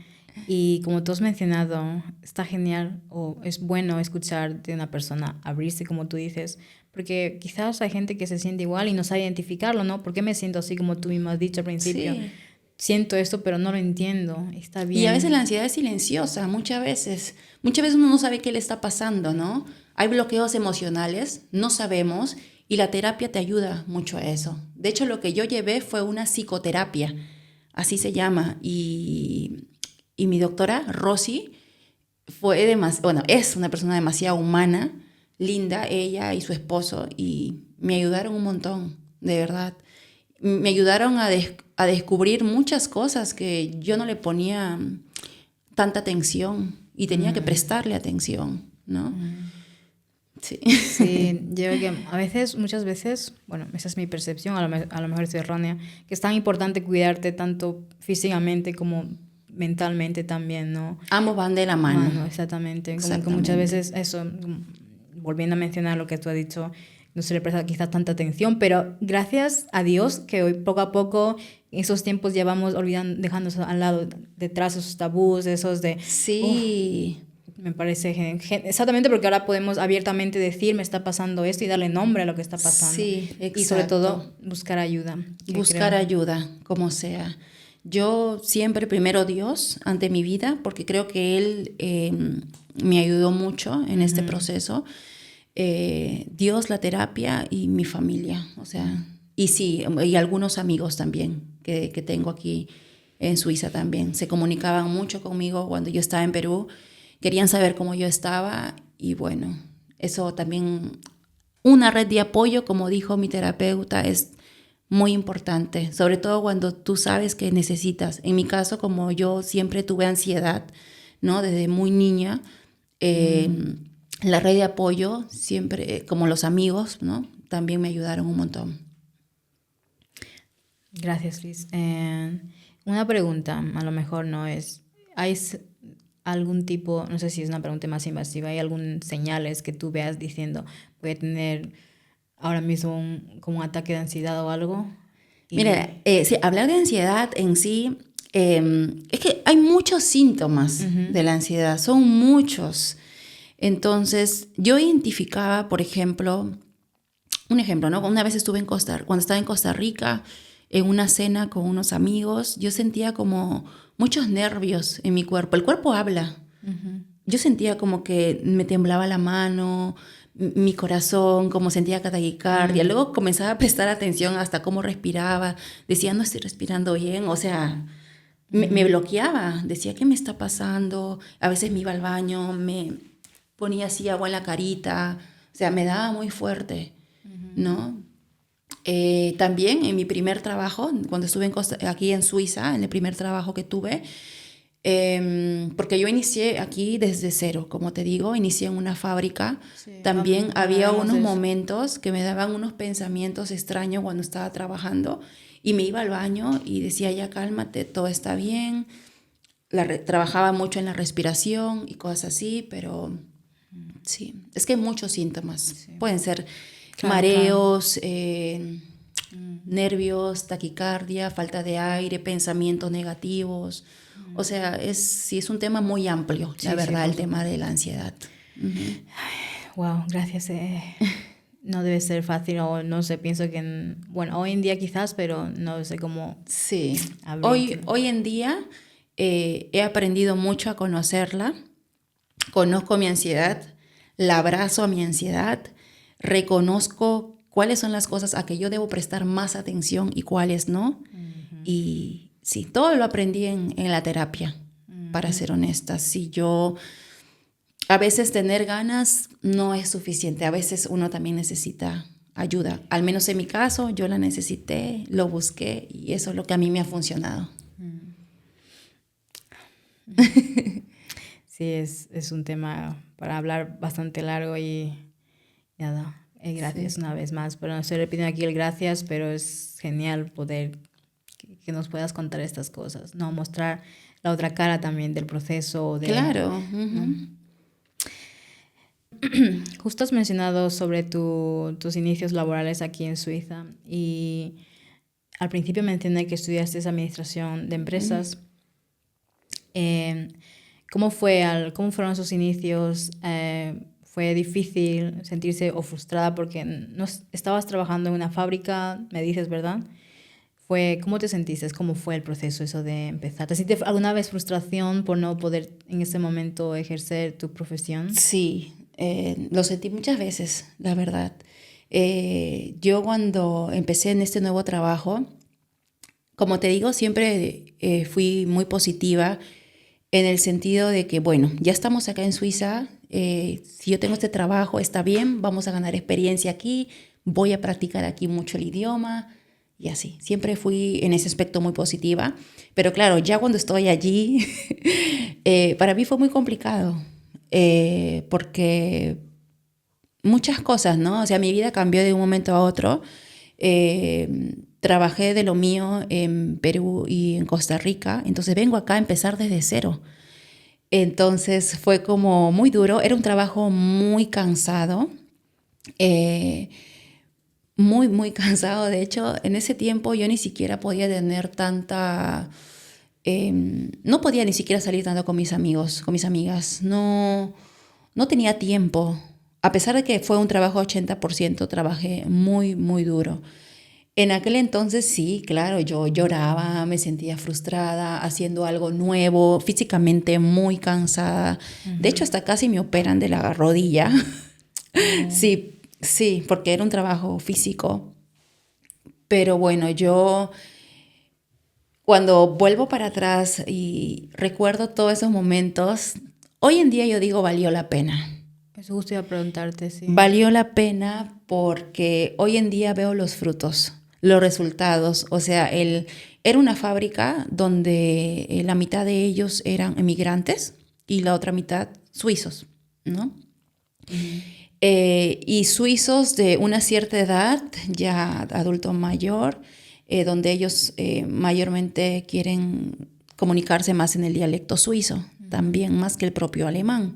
Y como tú has mencionado, está genial o es bueno escuchar de una persona abrirse, como tú dices, porque quizás hay gente que se siente igual y no sabe identificarlo, ¿no? ¿Por qué me siento así, como tú mismo has dicho al principio? Sí. Siento esto, pero no lo entiendo. Está bien. Y a veces la ansiedad es silenciosa, muchas veces uno no sabe qué le está pasando, ¿no? Hay bloqueos emocionales, no sabemos, y la terapia te ayuda mucho a eso. De hecho, lo que yo llevé fue una psicoterapia, así se llama, y mi doctora, Rosy, es una persona demasiado humana, linda, ella y su esposo, y me ayudaron un montón, de verdad. Me ayudaron a descubrir muchas cosas que yo no le ponía tanta atención y tenía que prestarle atención, ¿no? Sí. Sí, yo creo que a veces, muchas veces, bueno, esa es mi percepción, a lo mejor estoy errónea, que es tan importante cuidarte tanto físicamente como mentalmente también, ¿no? Ambos van de la mano. Exactamente. Como que muchas veces eso, volviendo a mencionar lo que tú has dicho, no se le presta quizás tanta atención, pero gracias a Dios que hoy poco a poco en esos tiempos ya vamos olvidando, dejando al lado, detrás esos tabús, esos de... Sí. Me parece exactamente porque ahora podemos abiertamente decir me está pasando esto y darle nombre a lo que está pasando. Sí, exacto. Y sobre todo buscar ayuda. Buscar ayuda, como sea. Yo siempre primero Dios ante mi vida, porque creo que Él me ayudó mucho en este proceso. Dios, la terapia y mi familia. O sea, y sí, y algunos amigos también que tengo aquí en Suiza también. Se comunicaban mucho conmigo cuando yo estaba en Perú. Querían saber cómo yo estaba y bueno, eso también, una red de apoyo, como dijo mi terapeuta, es muy importante, sobre todo cuando tú sabes que necesitas. En mi caso, como yo siempre tuve ansiedad, ¿no? Desde muy niña, la red de apoyo, siempre, como los amigos, ¿no? También me ayudaron un montón. Gracias, Liz. Una pregunta, a lo mejor no es... ¿Hay algún tipo, no sé si es una pregunta más invasiva, hay algún señales que tú veas diciendo voy a tener ahora mismo como un ataque de ansiedad o algo? Mira, sí, hablar de ansiedad en sí, es que hay muchos síntomas de la ansiedad, son muchos. Entonces, yo identificaba, por ejemplo, un ejemplo, ¿no? Una vez estuve cuando estaba en Costa Rica, en una cena con unos amigos, yo sentía como muchos nervios en mi cuerpo. El cuerpo habla. Yo sentía como que me temblaba la mano, mi corazón, como sentía taquicardia. Luego comenzaba a prestar atención hasta cómo respiraba. Decía, no estoy respirando bien. O sea, me bloqueaba. Decía, ¿qué me está pasando? A veces me iba al baño, me ponía así agua en la carita. O sea, me daba muy fuerte, ¿no? También en mi primer trabajo, cuando estuve aquí en Suiza, en el primer trabajo que tuve, porque yo inicié aquí desde cero, como te digo, inicié en una fábrica. Sí, también había unos momentos que me daban unos pensamientos extraños cuando estaba trabajando y me iba al baño y decía, ya cálmate, todo está bien. Trabajaba mucho en la respiración y cosas así, pero sí, es que hay muchos síntomas. Sí. Pueden ser mareos, nervios, taquicardia, falta de aire, pensamientos negativos. O sea, sí es un tema muy amplio, la verdad, el tema de la ansiedad. Wow, gracias. No debe ser fácil, o no sé, pienso que, bueno, hoy en día quizás, pero no sé cómo... Sí, hoy en día he aprendido mucho a conocerla, conozco mi ansiedad, la abrazo a mi ansiedad, reconozco cuáles son las cosas a que yo debo prestar más atención y cuáles no. Y sí, todo lo aprendí en la terapia, para ser honesta. Si yo, a veces tener ganas no es suficiente, a veces uno también necesita ayuda. Al menos en mi caso, yo la necesité, lo busqué y eso es lo que a mí me ha funcionado. Sí, es un tema para hablar bastante largo y nada. Gracias una vez más. Pero no estoy repitiendo aquí el gracias, pero es genial poder que nos puedas contar estas cosas, ¿no? Mostrar la otra cara también del proceso. Claro. ¿no? Justo has mencionado sobre tus inicios laborales aquí en Suiza y al principio mencioné que estudiaste administración de empresas. ¿Cómo fueron esos inicios? ¿Fue difícil sentirse o frustrada porque no estabas trabajando en una fábrica, me dices, ¿verdad? ¿Cómo te sentiste? ¿Cómo fue el proceso eso de empezar? ¿Te sentiste alguna vez frustración por no poder en ese momento ejercer tu profesión? Sí, lo sentí muchas veces, la verdad. Yo cuando empecé en este nuevo trabajo, como te digo, siempre fui muy positiva en el sentido de que, bueno, ya estamos acá en Suiza, si yo tengo este trabajo, está bien, vamos a ganar experiencia aquí, voy a practicar aquí mucho el idioma y así. Siempre fui en ese aspecto muy positiva, pero claro, ya cuando estoy allí, para mí fue muy complicado, porque muchas cosas, ¿no? O sea, mi vida cambió de un momento a otro. Trabajé de lo mío en Perú y en Costa Rica, entonces vengo acá a empezar desde cero. Entonces fue como muy duro, era un trabajo muy cansado, eh, muy cansado. De hecho, en ese tiempo yo ni siquiera podía tener tanta... no podía ni siquiera salir tanto con mis amigos, con mis amigas. No tenía tiempo. A pesar de que fue un trabajo 80%, trabajé muy duro. En aquel entonces sí, claro, yo lloraba, me sentía frustrada, haciendo algo nuevo, físicamente muy cansada. De hecho, hasta casi me operan de la rodilla. Sí, porque era un trabajo físico. Pero bueno, yo cuando vuelvo para atrás y recuerdo todos esos momentos, hoy en día yo digo valió la pena. Eso justo iba a preguntarte, sí. Valió la pena porque hoy en día veo los frutos, los resultados. O sea, era una fábrica donde la mitad de ellos eran emigrantes y la otra mitad suizos, ¿no? Y suizos de una cierta edad, ya adulto mayor, donde ellos mayormente quieren comunicarse más en el dialecto suizo, también más que el propio alemán,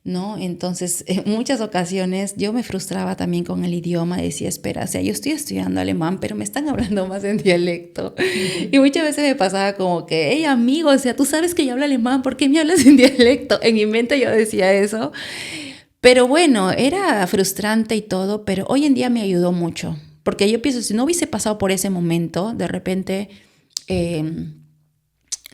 ¿no? Entonces, en muchas ocasiones yo me frustraba también con el idioma, decía, espera, o sea, yo estoy estudiando alemán, pero me están hablando más en dialecto. Y muchas veces me pasaba como que, hey, amigo, o sea, tú sabes que yo hablo alemán, ¿por qué me hablas en dialecto? En mi mente yo decía eso. Pero bueno, era frustrante y todo, pero hoy en día me ayudó mucho, porque yo pienso, si no hubiese pasado por ese momento, de repente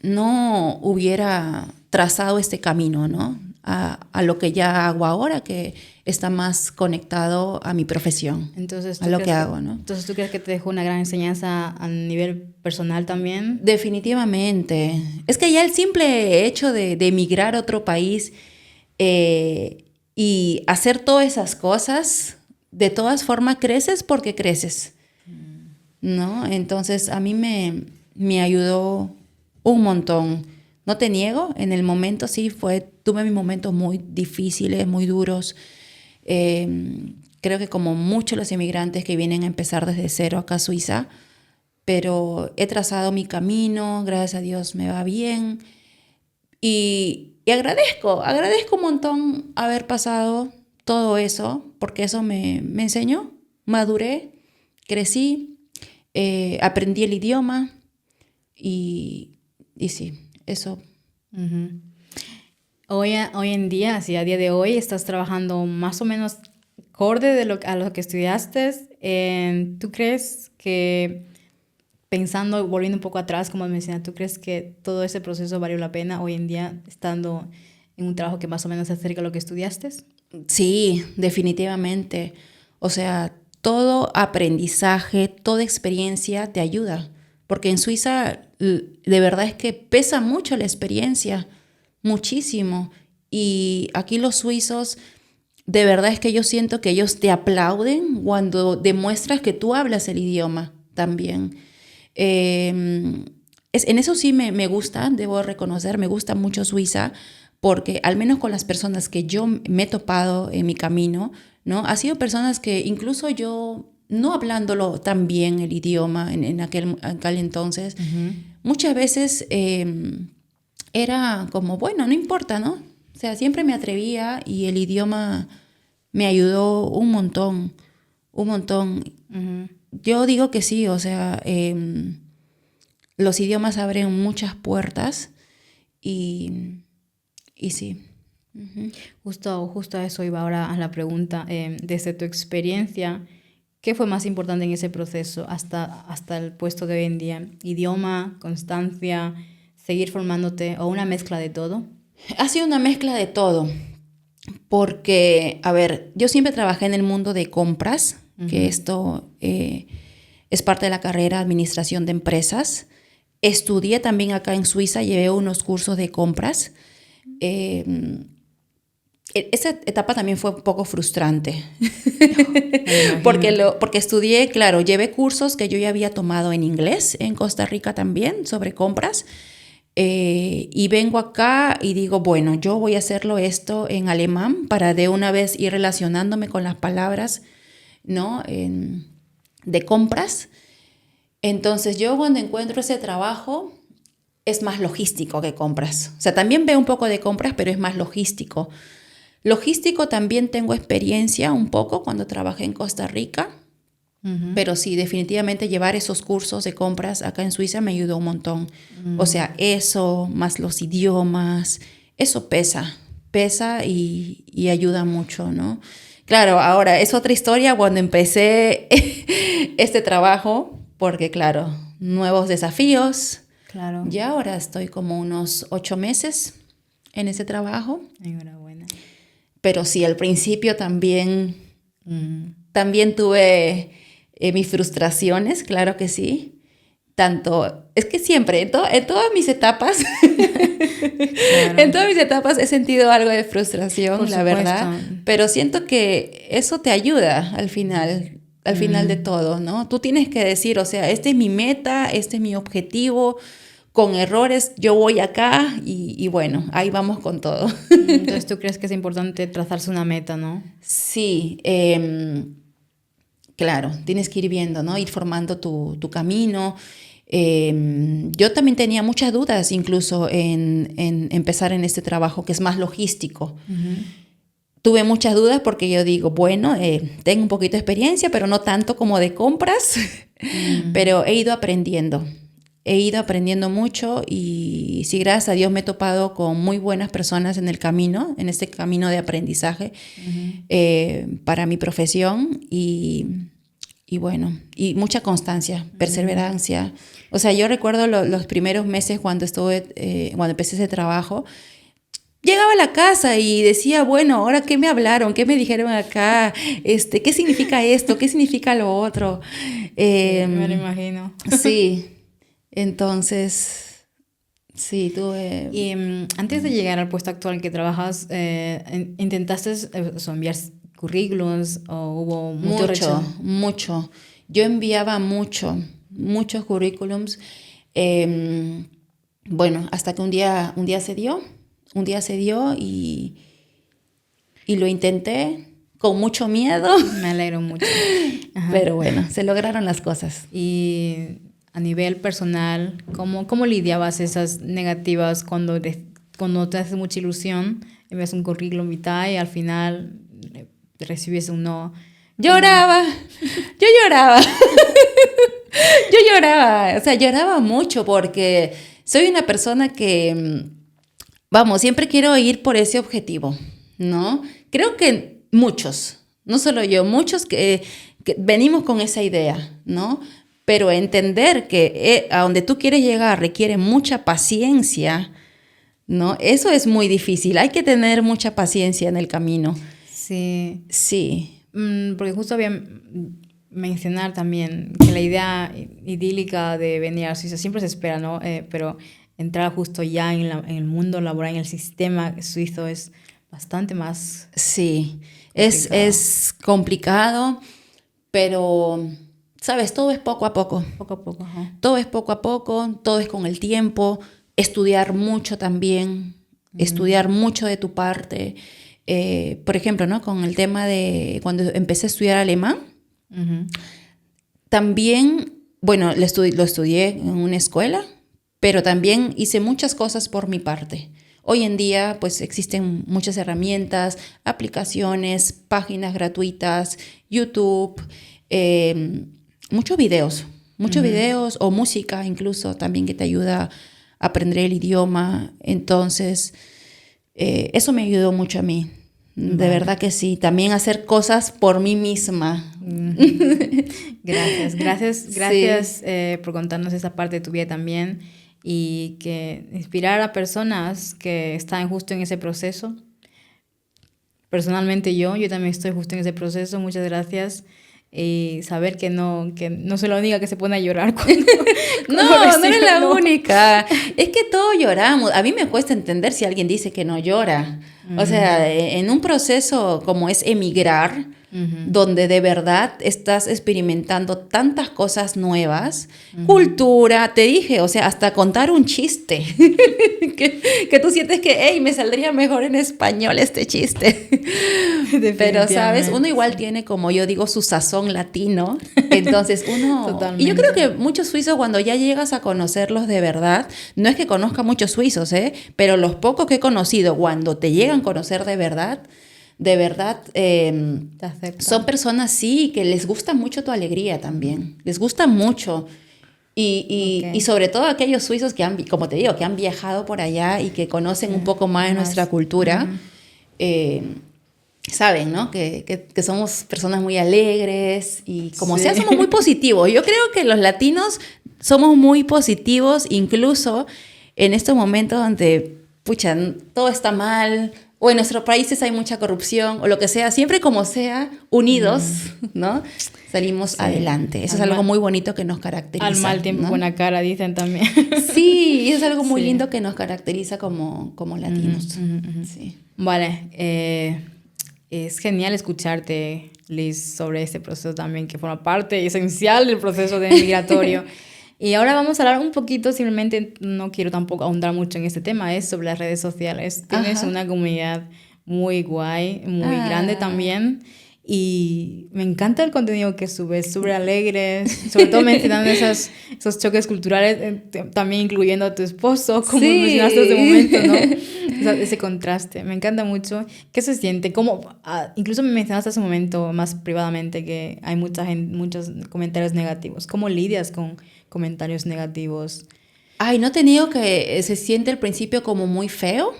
no hubiera trazado este camino, ¿no? A lo que ya hago ahora, que está más conectado a mi profesión, Entonces, a lo que hago, ¿no? Entonces, ¿tú crees que te dejó una gran enseñanza a nivel personal también? Definitivamente. Es que ya el simple hecho de emigrar a otro país y hacer todas esas cosas, de todas formas creces porque creces, ¿no? Entonces a mí me ayudó un montón. No te niego, en el momento sí tuve mis momentos muy difíciles, muy duros. Creo que como muchos los inmigrantes que vienen a empezar desde cero acá a Suiza, pero he trazado mi camino, gracias a Dios me va bien. Y agradezco un montón haber pasado todo eso, porque eso me enseñó, maduré, crecí, aprendí el idioma y sí, eso. Uh-huh. Hoy en día, así a día de hoy, estás trabajando más o menos acorde a lo que estudiaste. ¿Tú crees que, pensando, volviendo un poco atrás, como mencioné, ¿tú crees que todo ese proceso valió la pena hoy en día, estando en un trabajo que más o menos se acerca a lo que estudiaste? Sí, definitivamente. O sea, todo aprendizaje, toda experiencia te ayuda. Porque en Suiza, de verdad es que pesa mucho la experiencia, muchísimo. Y aquí los suizos, de verdad es que yo siento que ellos te aplauden cuando demuestras que tú hablas el idioma también. En eso sí me gusta, debo reconocer, me gusta mucho Suiza, porque al menos con las personas que yo me he topado en mi camino, ¿no? Ha sido personas que incluso yo, no hablándolo tan bien el idioma en aquel entonces, muchas veces era como, bueno, no importa, ¿no? O sea, siempre me atrevía y el idioma me ayudó un montón. Yo digo que sí, o sea, los idiomas abren muchas puertas y sí. Justo a eso iba ahora a la pregunta. Desde tu experiencia, ¿qué fue más importante en ese proceso hasta el puesto de hoy en día? ¿Idioma, constancia, seguir formándote o una mezcla de todo? Ha sido una mezcla de todo, porque, a ver, yo siempre trabajé en el mundo de compras, que esto es parte de la carrera Administración de Empresas. Estudié también acá en Suiza, llevé unos cursos de compras. Esa etapa también fue un poco frustrante, porque estudié, claro, llevé cursos que yo ya había tomado en inglés en Costa Rica también sobre compras, Y vengo acá y digo, bueno, yo voy a hacerlo esto en alemán para de una vez ir relacionándome con las palabras, ¿no? De compras. Entonces yo cuando encuentro ese trabajo es más logístico que compras. O sea, también veo un poco de compras, pero es más logístico. Logístico también tengo experiencia un poco cuando trabajé en Costa Rica, pero sí, definitivamente llevar esos cursos de compras acá en Suiza me ayudó un montón. O sea, eso, más los idiomas, eso pesa y ayuda mucho, ¿no? Claro, ahora es otra historia cuando empecé este trabajo, porque claro, nuevos desafíos. Claro. Ya ahora estoy como unos 8 meses en ese trabajo. Enhorabuena. Pero sí, al principio también tuve mis frustraciones, claro que sí. Tanto, es que siempre, en todas mis etapas, Claro. en todas mis etapas he sentido algo de frustración, Por la supuesto. verdad. Pero siento que eso te ayuda al final de todo, ¿no? Tú tienes que decir, o sea, esta es mi meta, este es mi objetivo, con errores yo voy acá y bueno, ahí vamos con todo. Entonces, ¿tú crees que es importante trazarse una meta, no? Sí, claro, tienes que ir viendo, ¿no? Ir formando tu camino. Yo también tenía muchas dudas incluso en empezar en este trabajo que es más logístico. Tuve muchas dudas porque yo digo, bueno, tengo un poquito de experiencia, pero no tanto como de compras, pero he ido aprendiendo. He ido aprendiendo mucho y sí, gracias a Dios me he topado con muy buenas personas en el camino, en este camino de aprendizaje para mi profesión y bueno, y mucha constancia, perseverancia. O sea, yo recuerdo los primeros meses cuando empecé ese trabajo, llegaba a la casa y decía, bueno, ¿ahora qué me hablaron? ¿Qué me dijeron acá? ¿Qué significa esto? ¿Qué significa lo otro? Me lo imagino. Sí. Entonces, sí, tuve... Y antes de llegar al puesto actual en que trabajas, ¿intentaste enviar currículums o hubo mucho rechazo? Mucho. Yo enviaba muchos currículums. Bueno, hasta que un día se dio. Un día se dio y lo intenté con mucho miedo. Me alegro mucho. Ajá. Pero bueno, se lograron las cosas. Y a nivel personal, ¿cómo lidiabas esas negativas cuando te hace mucha ilusión, envías un currículum vitae y al final recibes un no? Lloraba. O sea, lloraba mucho porque soy una persona que, vamos, siempre quiero ir por ese objetivo, ¿no? Creo que muchos, no solo yo, muchos que venimos con esa idea, ¿no? Pero entender que a donde tú quieres llegar requiere mucha paciencia, ¿no? Eso es muy difícil. Hay que tener mucha paciencia en el camino. Sí. Sí. Porque justo había mencionar también que la idea idílica de venir a Suiza siempre se espera, ¿no? Pero entrar justo ya en el mundo laboral, en el sistema suizo es bastante más... Sí, es complicado, pero... ¿Sabes? Todo es poco a poco. Poco a poco, ajá. Todo es poco a poco, todo es con el tiempo. Estudiar mucho también, estudiar mucho de tu parte. Por ejemplo, ¿no? Con el tema de cuando empecé a estudiar alemán, también, bueno, lo estudié en una escuela, pero también hice muchas cosas por mi parte. Hoy en día, pues existen muchas herramientas, aplicaciones, páginas gratuitas, YouTube, muchos videos o música incluso también que te ayuda a aprender el idioma. Entonces, eso me ayudó mucho a mí. De verdad que sí. También hacer cosas por mí misma. Gracias Sí. por contarnos esa parte de tu vida también y que inspirar a personas que están justo en ese proceso. Personalmente yo también estoy justo en ese proceso. Muchas gracias. Y saber que no soy la única que se pone a llorar cuando No eres la única. Es que todos lloramos. A mí me cuesta entender si alguien dice que no llora. O sea, en un proceso como es emigrar, donde de verdad estás experimentando tantas cosas nuevas, cultura, te dije, o sea, hasta contar un chiste, que tú sientes que, hey, me saldría mejor en español este chiste. Pero, ¿sabes? Uno igual tiene, como yo digo, su sazón latino, entonces uno... Totalmente. Y yo creo que muchos suizos, cuando ya llegas a conocerlos de verdad, no es que conozca muchos suizos, pero los pocos que he conocido, cuando te llegan a conocer de verdad, son personas, sí, que les gusta mucho tu alegría también. Les gusta mucho. Y sobre todo aquellos suizos que han, como te digo, que han viajado por allá y que conocen un poco más de nuestra cultura, saben, ¿no? Que somos personas muy alegres y como sea, somos muy positivos. Yo creo que los latinos somos muy positivos, incluso en estos momentos donde, pucha, todo está mal, o en nuestros países hay mucha corrupción, o lo que sea, siempre como sea, unidos, ¿no? Salimos adelante. Eso es algo muy bonito que nos caracteriza. Al mal tiempo, ¿no? buena cara, dicen también. Sí, es algo muy lindo que nos caracteriza como latinos. Sí. Vale, es genial escucharte, Liz, sobre este proceso también, que forma parte esencial del proceso de migratorio. Y ahora vamos a hablar un poquito, simplemente no quiero tampoco ahondar mucho en este tema, es sobre las redes sociales. Tienes una comunidad muy guay, muy grande también. Y me encanta el contenido que subes, súper alegre, sobre todo mencionando esos choques culturales, también incluyendo a tu esposo, como mencionaste hace un momento, ¿no? Ese contraste, me encanta mucho. ¿Qué se siente? Incluso me mencionaste hace un momento, más privadamente, que hay muchos comentarios negativos. ¿Cómo lidias con comentarios negativos? Ay, no te digo que se siente al principio como muy feo,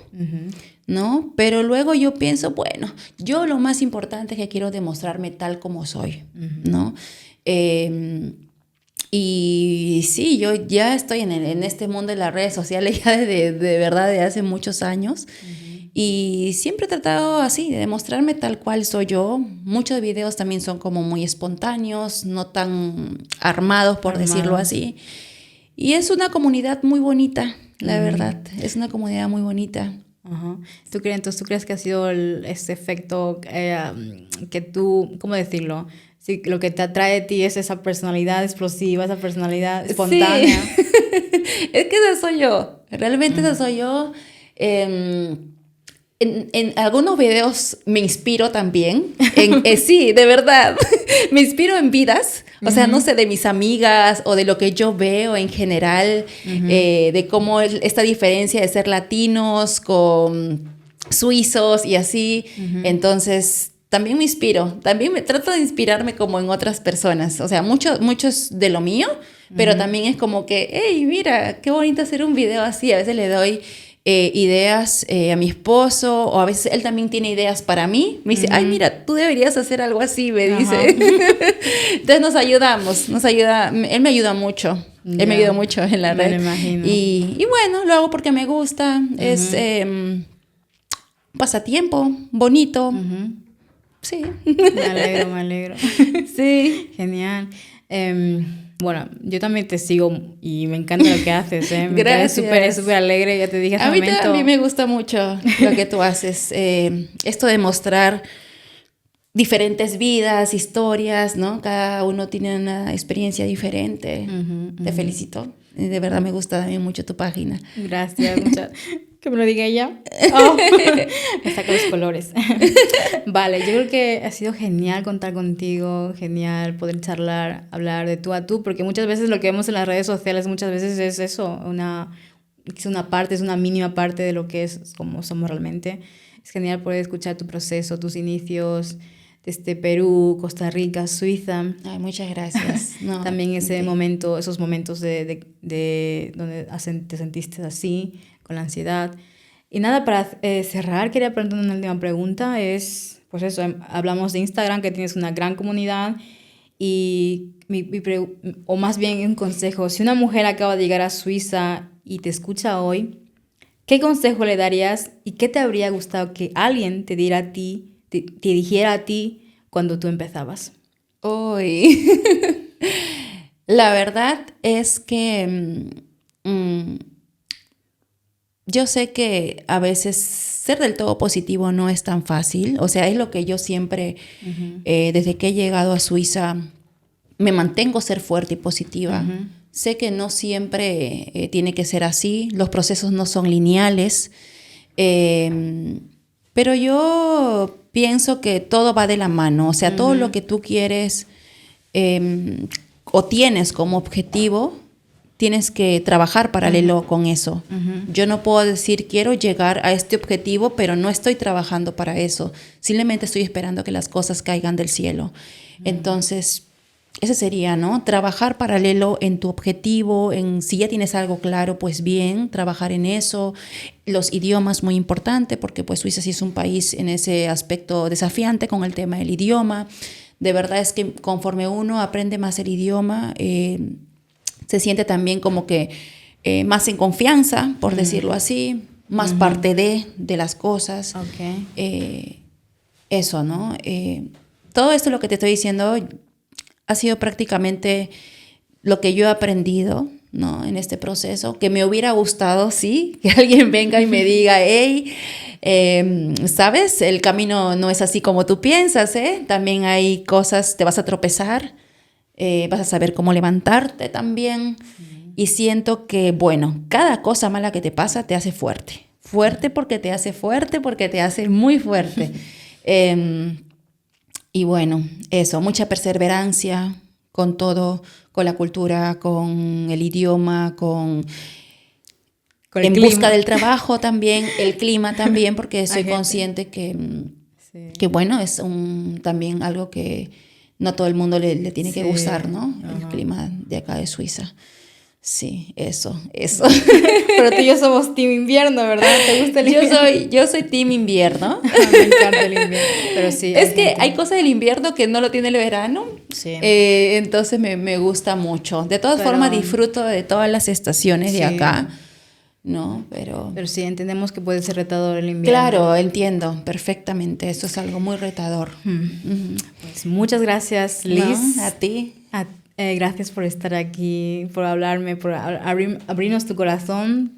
¿no? Pero luego yo pienso, bueno, yo lo más importante es que quiero demostrarme tal como soy, ¿no? Y sí, yo ya estoy en este mundo de las redes sociales ya de verdad de hace muchos años. Y siempre he tratado así, de demostrarme tal cual soy yo. Muchos videos también son como muy espontáneos, no tan armados, por decirlo así. Y es una comunidad muy bonita, la verdad. Es una comunidad muy bonita. ¿Tú crees que ha sido este efecto que tú, ¿cómo decirlo? Sí, lo que te atrae de ti es esa personalidad explosiva, esa personalidad espontánea. Sí. Es que esa soy yo. Realmente esa soy yo. En algunos videos me inspiro también. Sí, de verdad. Me inspiro en vidas. O sea, no sé, de mis amigas o de lo que yo veo en general, de cómo esta diferencia de ser latinos con suizos y así. Entonces, también me inspiro. También me trato de inspirarme como en otras personas. O sea, muchos de lo mío, pero también es como que, hey, mira, qué bonito hacer un video así. A veces le doy ideas a mi esposo, o a veces él también tiene ideas para mí. Me dice, ay, mira, tú deberías hacer algo así, me dice. Entonces nos ayuda, él me ayuda mucho. Él me ayuda mucho en la red. Me imagino. Y bueno, lo hago porque me gusta. Es un pasatiempo bonito. Sí. Me alegro. Sí. Genial. Bueno, yo también te sigo y me encanta lo que haces. Me Gracias. súper alegre, ya te dije hace un momento. A mí me gusta mucho lo que tú haces. Esto de mostrar diferentes vidas, historias, ¿no? Cada uno tiene una experiencia diferente. Te felicito. De verdad me gusta también mucho tu página. Gracias, que me lo diga ella. Oh, me saca los colores. Vale, yo creo que ha sido genial contar contigo, genial poder charlar, hablar de tú a tú, porque muchas veces lo que vemos en las redes sociales muchas veces es eso, es una mínima parte de lo que es como somos realmente. Es genial poder escuchar tu proceso, tus inicios, desde Perú, Costa Rica, Suiza. Ay, muchas gracias. No, también esos momentos de donde te sentiste así, con la ansiedad. Y nada, para cerrar, quería preguntar una última pregunta. Pues eso, hablamos de Instagram, que tienes una gran comunidad. Y o más bien un consejo, si una mujer acaba de llegar a Suiza y te escucha hoy, ¿qué consejo le darías y qué te habría gustado que alguien te diera a ti, te dijera a ti cuando tú empezabas? Uy. La verdad es que yo sé que a veces ser del todo positivo no es tan fácil. O sea, es lo que yo siempre, desde que he llegado a Suiza, me mantengo ser fuerte y positiva. Sé que no siempre tiene que ser así. Los procesos no son lineales. Pero yo pienso que todo va de la mano. O sea, todo lo que tú quieres o tienes como objetivo, tienes que trabajar paralelo con eso. Yo no puedo decir, quiero llegar a este objetivo, pero no estoy trabajando para eso. Simplemente estoy esperando que las cosas caigan del cielo. Entonces, ese sería, ¿no? Trabajar paralelo en tu objetivo, si ya tienes algo claro, pues bien, trabajar en eso. Los idiomas, muy importante, porque pues Suiza sí es un país en ese aspecto desafiante con el tema del idioma. De verdad es que conforme uno aprende más el idioma, se siente también como que más en confianza, por decirlo así, más parte de las cosas. Eso, ¿no? Todo esto, lo que te estoy diciendo, ha sido prácticamente lo que yo he aprendido, ¿no? En este proceso, que me hubiera gustado, sí, que alguien venga y me diga, hey, ¿sabes? El camino no es así como tú piensas, ¿eh? También hay cosas, te vas a tropezar, vas a saber cómo levantarte también. Y siento que, bueno, cada cosa mala que te pasa te hace fuerte. Fuerte porque te hace fuerte, porque te hace muy fuerte. Y bueno, eso, mucha perseverancia con todo, con la cultura, con el idioma, en busca del trabajo también, el clima también, porque soy consciente que bueno, es también algo que no todo el mundo le tiene que gustar, ¿no? El clima de acá de Suiza. Sí, eso. Pero tú y yo somos team invierno, ¿verdad? ¿Te gusta el invierno? Yo soy team invierno. Me encanta el invierno. Pero sí, es que hay cosas del invierno que no lo tiene el verano. Sí. Entonces me gusta mucho. De todas formas, disfruto de todas las estaciones de acá, ¿no? Pero sí, entendemos que puede ser retador el invierno. Claro, entiendo perfectamente. Eso es algo muy retador. Pues muchas gracias, Liz. No, a ti. Gracias por estar aquí, por hablarme, por abrirnos tu corazón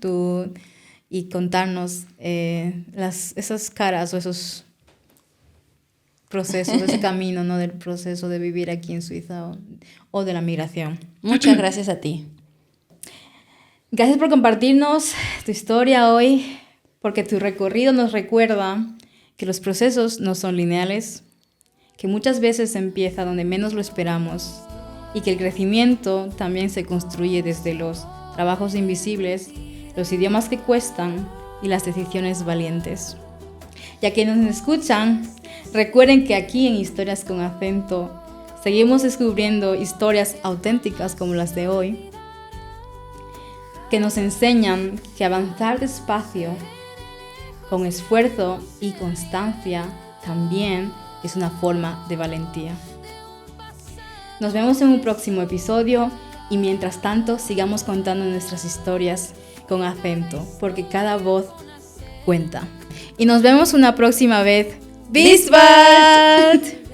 y contarnos esas caras o esos procesos, ese camino, ¿no? Del proceso de vivir aquí en Suiza o de la migración. Muchas gracias a ti. Gracias por compartirnos tu historia hoy, porque tu recorrido nos recuerda que los procesos no son lineales, que muchas veces empieza donde menos lo esperamos, y que el crecimiento también se construye desde los trabajos invisibles, los idiomas que cuestan y las decisiones valientes. Y a quienes nos escuchan, recuerden que aquí en Historias con Acento seguimos descubriendo historias auténticas como las de hoy, que nos enseñan que avanzar despacio, con esfuerzo y constancia, también es una forma de valentía. Nos vemos en un próximo episodio y mientras tanto sigamos contando nuestras historias con acento, porque cada voz cuenta. Y nos vemos una próxima vez. ¡Bis bald!